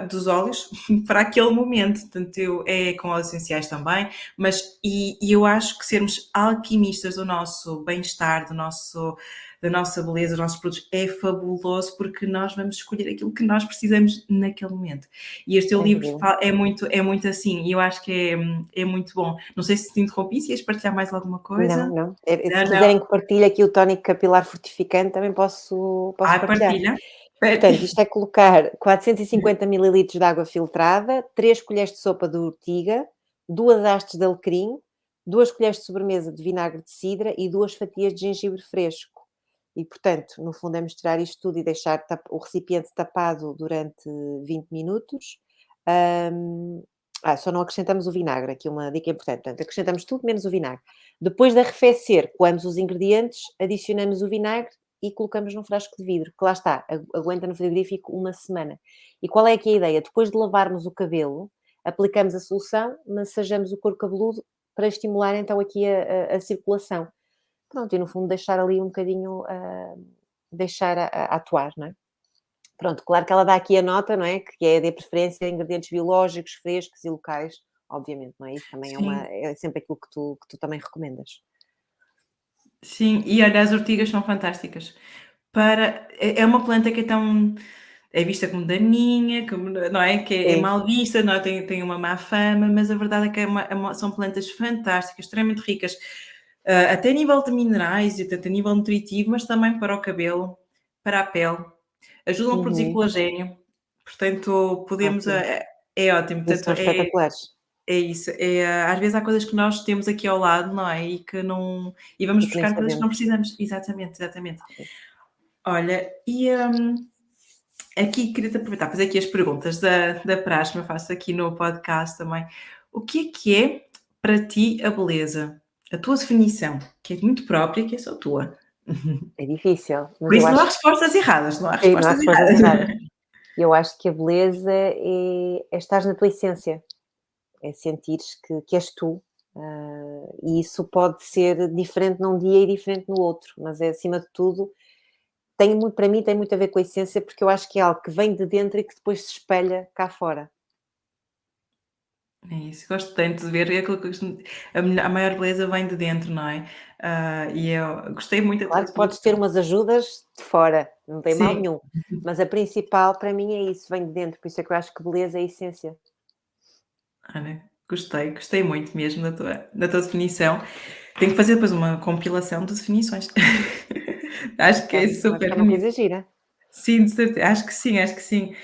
dos óleos para aquele momento, portanto, é com óleos essenciais também, mas e eu acho que sermos alquimistas do nosso bem-estar, da nossa beleza, dos nossos produtos, é fabuloso porque nós vamos escolher aquilo que nós precisamos naquele momento. E este teu Sem livro dúvida. é muito assim, e eu acho que é muito bom. Não sei se te interrompi, se ias partilhar mais alguma Não, coisa? não. Se Não, quiserem não. que partilhe aqui o tónico capilar fortificante, também posso Ai, partilhar. partilha. Portanto, isto é colocar 450 mililitros de água filtrada, 3 colheres de sopa de urtiga, 2 hastes de alecrim, 2 colheres de sobremesa de vinagre de cidra e 2 fatias de gengibre fresco. E, portanto, no fundo é misturar isto tudo e deixar o recipiente tapado durante 20 minutos. Hum, só não acrescentamos o vinagre, aqui uma dica importante. Portanto, acrescentamos tudo menos o vinagre. Depois de arrefecer, coamos os ingredientes, adicionamos o vinagre e colocamos num frasco de vidro, que lá está, aguenta no frigorífico uma semana. E qual é aqui a ideia? Depois de lavarmos o cabelo, aplicamos a solução, massajamos o couro cabeludo para estimular então aqui a circulação. Pronto, e no fundo deixar ali um bocadinho, deixar a atuar, não é? Pronto, claro que ela dá aqui a nota, não é? Que é de preferência ingredientes biológicos, frescos e locais, obviamente, não é? Isso também Sim, é sempre aquilo que tu também recomendas. sim. E olha, as ortigas são fantásticas. É uma planta que é vista como daninha, como, não é? Que é Sim, mal vista, não é? Tem uma má fama, mas a verdade é que são plantas fantásticas, extremamente ricas, até a nível de minerais e até a nível nutritivo, mas também para o cabelo, para a pele. Ajudam a produzir uhum, colagênio, portanto, podemos. ótimo. É ótimo, Isso portanto, são espetaculares. é isso. Às vezes há coisas que nós temos aqui ao lado, não é? E que não. E vamos E que nem buscar coisas que não sabemos. precisamos. Exatamente, exatamente. Olha, aqui queria-te aproveitar, fazer aqui as perguntas da praxe, eu faço aqui no podcast também. O que é para ti a beleza? A tua definição, que é muito própria, que é só tua. É difícil, Por mas eu isso não há acho respostas erradas, não há que não há respostas respostas erradas. erradas. Eu acho que a beleza é estares na tua essência, é sentires que és tu, e isso pode ser diferente num dia e diferente no outro, mas é acima de tudo, para mim tem muito a ver com a essência, porque eu acho que é algo que vem de dentro e que depois se espelha cá fora. É isso, gosto tanto de ver, é aquilo que eu costumo a maior beleza vem de dentro, não é? E eu gostei muito Claro que do podes ter umas ajudas de fora, não tem mal sim, nenhum, mas a principal para mim é isso, vem de dentro, por isso é que eu acho que beleza é a essência. olha, gostei muito mesmo da tua definição. Tenho que fazer depois uma compilação de definições. Acho que é Acho que super é uma bonito. coisa gira. Sim, de certeza. Acho que sim, acho que sim.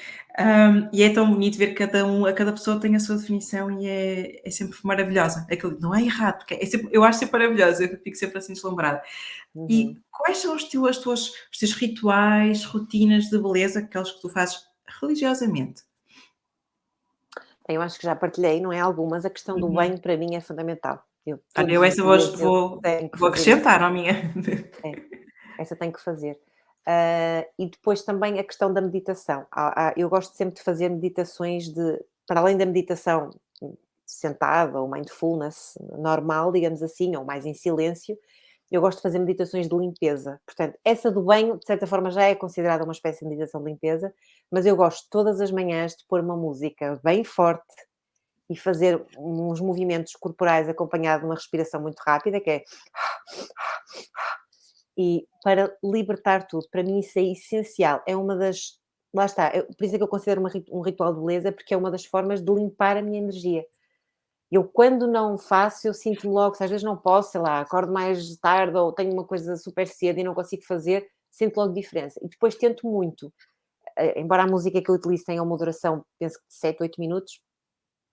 E é tão bonito ver que cada pessoa tem a sua definição e é sempre maravilhosa. Aquilo não é errado, porque eu acho sempre maravilhosa, eu fico sempre assim deslumbrada. E Uhum. quais são os teus rituais, rotinas de beleza, aqueles que tu fazes religiosamente? Eu acho que já partilhei, não é, algumas, a questão do Uhum. banho para mim é fundamental. Eu Olha, eu todos os essa dias eu vou tenho que vou fazer isso. acrescentar à minha. É, essa tenho que fazer. E depois também a questão da meditação. Eu gosto sempre de fazer meditações para além da meditação sentada ou mindfulness normal, digamos assim, ou mais em silêncio, eu gosto de fazer meditações de limpeza. Portanto, essa do banho, de certa forma, já é considerada uma espécie de meditação de limpeza, mas eu gosto todas as manhãs de pôr uma música bem forte e fazer uns movimentos corporais acompanhado de uma respiração muito rápida, que é e para libertar tudo. Para mim isso é essencial, é uma das lá está, por isso é que eu considero um ritual de beleza, porque é uma das formas de limpar a minha energia. Eu quando não faço, eu sinto-me logo, se às vezes não posso, sei lá, acordo mais tarde ou tenho uma coisa super cedo e não consigo fazer, sinto logo diferença. E depois tento muito, embora a música que eu utilizo tenha uma duração, penso que de 7, 8 minutos,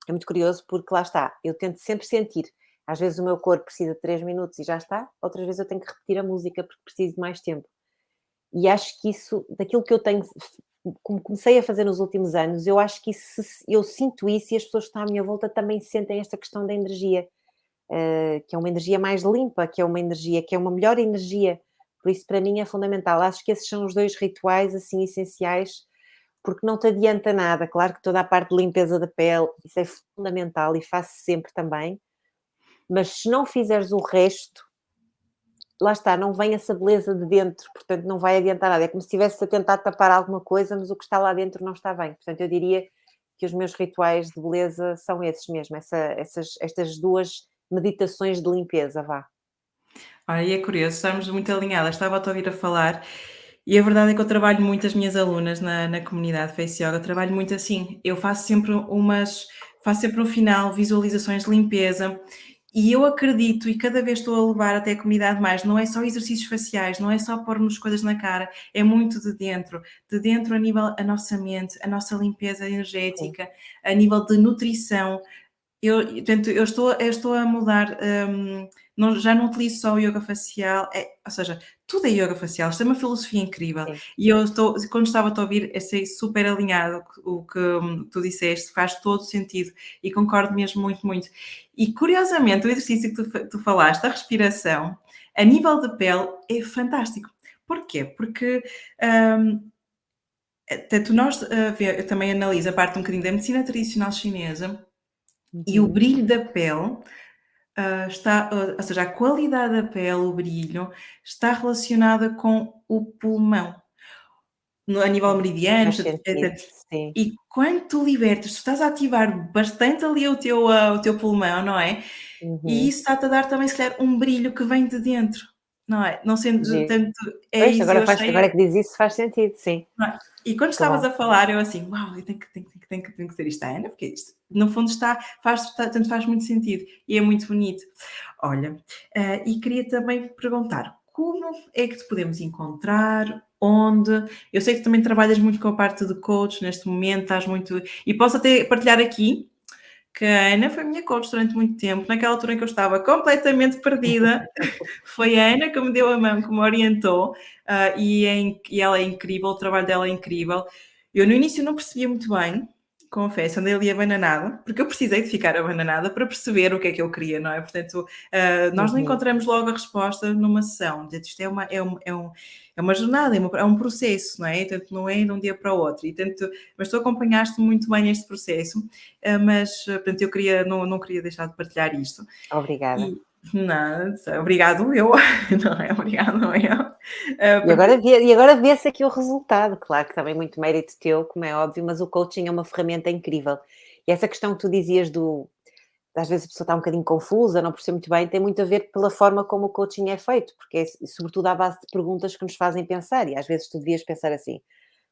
é muito curioso porque lá está, eu tento sempre sentir. Às vezes o meu corpo precisa de 3 minutos e já está, outras vezes eu tenho que repetir a música porque preciso de mais tempo. E acho que isso, daquilo que eu tenho, como comecei a fazer nos últimos anos, eu acho que isso, eu sinto isso e as pessoas que estão à minha volta também sentem esta questão da energia, que é uma energia mais limpa, que é uma energia, que é uma melhor energia. Por isso, para mim, é fundamental. Acho que esses são os dois rituais, assim, essenciais, porque não te adianta nada. Claro que toda a parte de limpeza da pele, isso é fundamental e faço sempre também, mas se não fizeres o resto, lá está, não vem essa beleza de dentro, portanto não vai adiantar nada. É como se estivesse a tentar tapar alguma coisa, mas o que está lá dentro não está bem. Portanto, eu diria que os meus rituais de beleza são esses mesmo, estas duas meditações de limpeza, vá. Olha, e é curioso, estamos muito alinhadas. Estava-te a ouvir a falar e a verdade é que eu trabalho muito as minhas alunas na comunidade Face Yoga, trabalho muito assim. Eu faço sempre no final visualizações de limpeza e eu acredito e cada vez estou a levar até a comunidade mais, não é só exercícios faciais, não é só pôr-nos coisas na cara, é muito de dentro a nível a nossa mente, a nossa limpeza Sim, energética, a nível de nutrição. Portanto, eu estou a mudar, já não utilizo só o yoga facial, ou seja, tudo é yoga facial, isto é uma filosofia incrível sim. e quando estava-te a ouvir, achei super alinhado o que tu disseste, faz todo sentido e concordo mesmo muito, muito. E curiosamente, o exercício que tu falaste, a respiração, a nível de pele, é fantástico. Porquê? Porque, hum, tanto nós, eu também analiso a parte um bocadinho da medicina tradicional chinesa e o Uhum. brilho da pele ou seja, a qualidade da pele, o brilho, está relacionada com o pulmão, a nível meridiano, Faz portanto, sentido, sim. e quando tu libertas, tu estás a ativar bastante ali o teu pulmão, não é? E Uhum. isso está-te a dar também, se calhar, um brilho que vem de dentro, não é? Não sendo Giro. tanto, é Pois, isso, eu agora achei. que diz isso faz sentido, sim. Não é? E quando Que estavas bom. a falar, eu assim: "Uau, eu tenho que ser isto à Ana", porque isto, no fundo, tanto faz muito sentido e é muito bonito. Olha, e queria também perguntar, como é que te podemos encontrar? Onde? Eu sei que também trabalhas muito com a parte de coach neste momento, estás muito e posso até partilhar aqui que a Ana foi minha coach durante muito tempo, naquela altura em que eu estava completamente perdida, foi a Ana que me deu a mão, que me orientou, e ela é incrível, o trabalho dela é incrível. Eu no início não percebia muito bem confesso, andei ali abananada, porque eu precisei de ficar abananada para perceber o que é que eu queria, não é? Portanto, nós não Uhum. encontramos logo a resposta numa sessão. Portanto, isto é uma jornada, é um processo, não é? Portanto, não é de um dia para o outro. Mas tu acompanhaste muito bem este processo, portanto, não queria deixar de partilhar isto. Obrigada. E nada, obrigado eu, não é? Obrigado eu. Porque E agora vê-se aqui o resultado. Claro que também muito mérito teu, como é óbvio, mas o coaching é uma ferramenta incrível. E essa questão que tu dizias às vezes a pessoa está um bocadinho confusa, não percebe muito bem, tem muito a ver pela forma como o coaching é feito, porque é sobretudo à base de perguntas que nos fazem pensar, e às vezes tu devias pensar assim: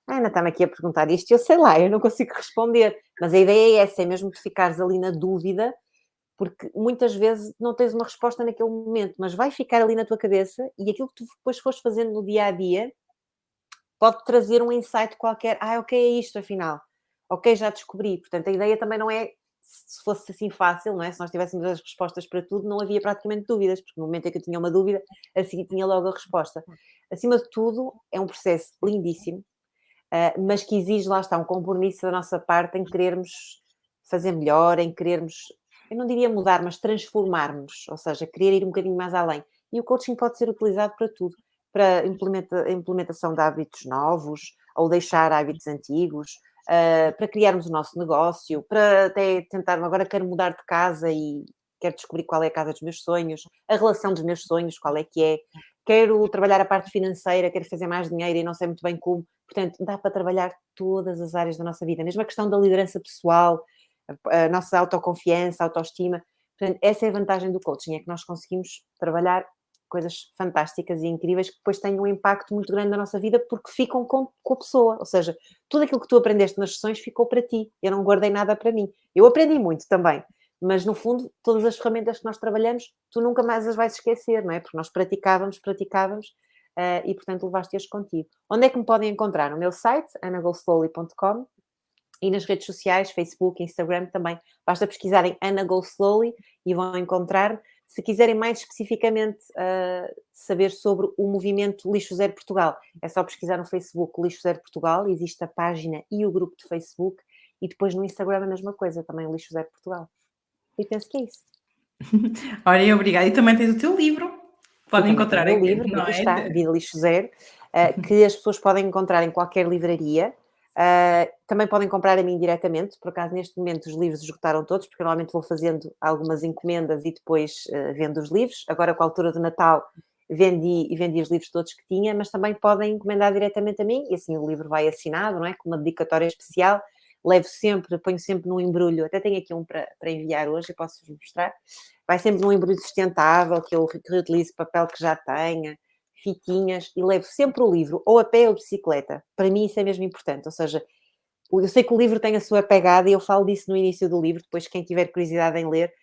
"A Ana está-me aqui a perguntar isto e eu sei lá, eu não consigo responder", mas a ideia é essa, é mesmo de ficares ali na dúvida, porque muitas vezes não tens uma resposta naquele momento, mas vai ficar ali na tua cabeça e aquilo que tu depois fores fazendo no dia a dia pode trazer um insight qualquer. Ah, ok, é isto afinal. Ok, já descobri. Portanto, a ideia também não é, se fosse assim fácil, não é? Se nós tivéssemos as respostas para tudo, não havia praticamente dúvidas, porque no momento em que eu tinha uma dúvida, assim tinha logo a resposta. Acima de tudo, é um processo lindíssimo, mas que exige, lá está, um compromisso da nossa parte em querermos fazer melhor, em querermos, eu não diria mudar, mas transformarmos, ou seja, querer ir um bocadinho mais além. E o coaching pode ser utilizado para tudo, para a implementação de hábitos novos, ou deixar hábitos antigos, para criarmos o nosso negócio, para até tentar, agora quero mudar de casa e quero descobrir qual é a casa dos meus sonhos, a relação dos meus sonhos, qual é que é, quero trabalhar a parte financeira, quero fazer mais dinheiro e não sei muito bem como. Portanto, dá para trabalhar todas as áreas da nossa vida, mesmo a questão da liderança pessoal, a nossa autoconfiança, autoestima. Portanto, essa é a vantagem do coaching, é que nós conseguimos trabalhar coisas fantásticas e incríveis que depois têm um impacto muito grande na nossa vida porque ficam com a pessoa. Ou seja, tudo aquilo que tu aprendeste nas sessões ficou para ti. Eu não guardei nada para mim. Eu aprendi muito também, mas no fundo, todas as ferramentas que nós trabalhamos, tu nunca mais as vais esquecer, não é? Porque nós praticávamos, e portanto levaste-as contigo. Onde é que me podem encontrar? No meu site, anagolslowly.com, e nas redes sociais, Facebook, Instagram também. Basta pesquisarem Ana Go Slowly e vão encontrar. Se quiserem mais especificamente saber sobre o movimento Lixo Zero Portugal, é só pesquisar no Facebook Lixo Zero Portugal, existe a página e o grupo de Facebook, e depois no Instagram a mesma coisa, também Lixo Zero Portugal. E penso que é isso. olha, obrigada. E também tens o teu livro, E podem também tenho o encontrar meu aqui, livro, não aqui é? está, Vida Lixo Zero, que as pessoas podem encontrar em qualquer livraria. Também podem comprar a mim diretamente, por acaso neste momento os livros esgotaram todos, porque eu normalmente vou fazendo algumas encomendas e depois vendo os livros. Agora com a altura do Natal vendi os livros todos que tinha, mas também podem encomendar diretamente a mim, e assim o livro vai assinado, não é? Com uma dedicatória especial. Ponho sempre num embrulho, até tenho aqui um para enviar hoje, eu posso-vos mostrar. Vai sempre num embrulho sustentável, que eu reutilizo papel que já tenha, fitinhas, e levo sempre o livro, ou a pé ou de bicicleta. Para mim isso é mesmo importante, ou seja, eu sei que o livro tem a sua pegada e eu falo disso no início do livro, depois quem tiver curiosidade em ler,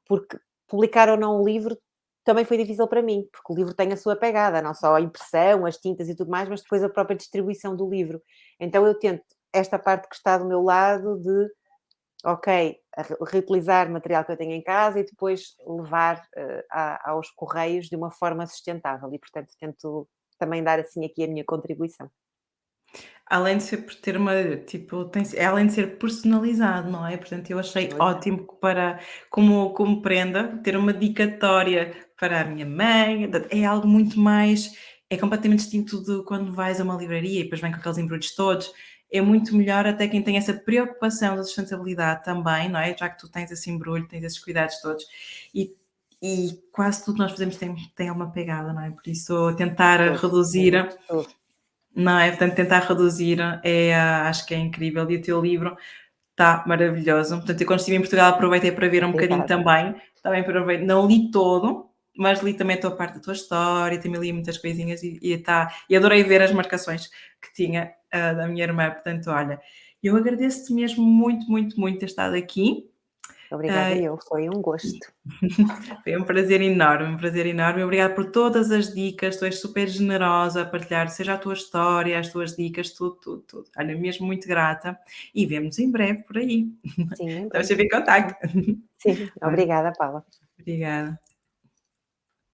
porque publicar ou não o livro também foi difícil para mim, porque o livro tem a sua pegada, não só a impressão, as tintas e tudo mais, mas depois a própria distribuição do livro. Então eu tento esta parte que está do meu lado de ok, reutilizar material que eu tenho em casa e depois levar aos correios de uma forma sustentável e, portanto, tento também dar assim aqui a minha contribuição. Além de ser por ter uma tipo, além de ser personalizado, não é? Portanto, eu achei Personalizado. ótimo que como prenda, ter uma dedicatória para a minha mãe, é algo muito mais é completamente distinto de quando vais a uma livraria e depois vem com aqueles embrulhos todos. É muito melhor até quem tem essa preocupação da sustentabilidade também, não é? Já que tu tens esse embrulho, tens esses cuidados todos e quase tudo que nós fazemos tem uma pegada, não é? Por isso tentar Tudo, reduzir tudo. não é? Portanto, tentar reduzir acho que é incrível. E o teu livro está maravilhoso. Portanto, eu quando estive em Portugal aproveitei para ver um bocadinho Obrigada. também aproveitei, não li todo, mas li também a tua parte da tua história, também li muitas coisinhas e adorei ver as marcações que tinha da minha irmã. Portanto, olha, eu agradeço-te mesmo muito, muito, muito ter estado aqui. Obrigada Uh, eu, foi um gosto. Foi um prazer enorme, um prazer enorme. Obrigada por todas as dicas, tu és super generosa a partilhar, seja a tua história, as tuas dicas, tudo, tudo, tudo. Olha, mesmo muito grata e vemos em breve por aí. Sim, em Estamos breve. sempre em contacto. Sim, Olha, obrigada, Paula. obrigada.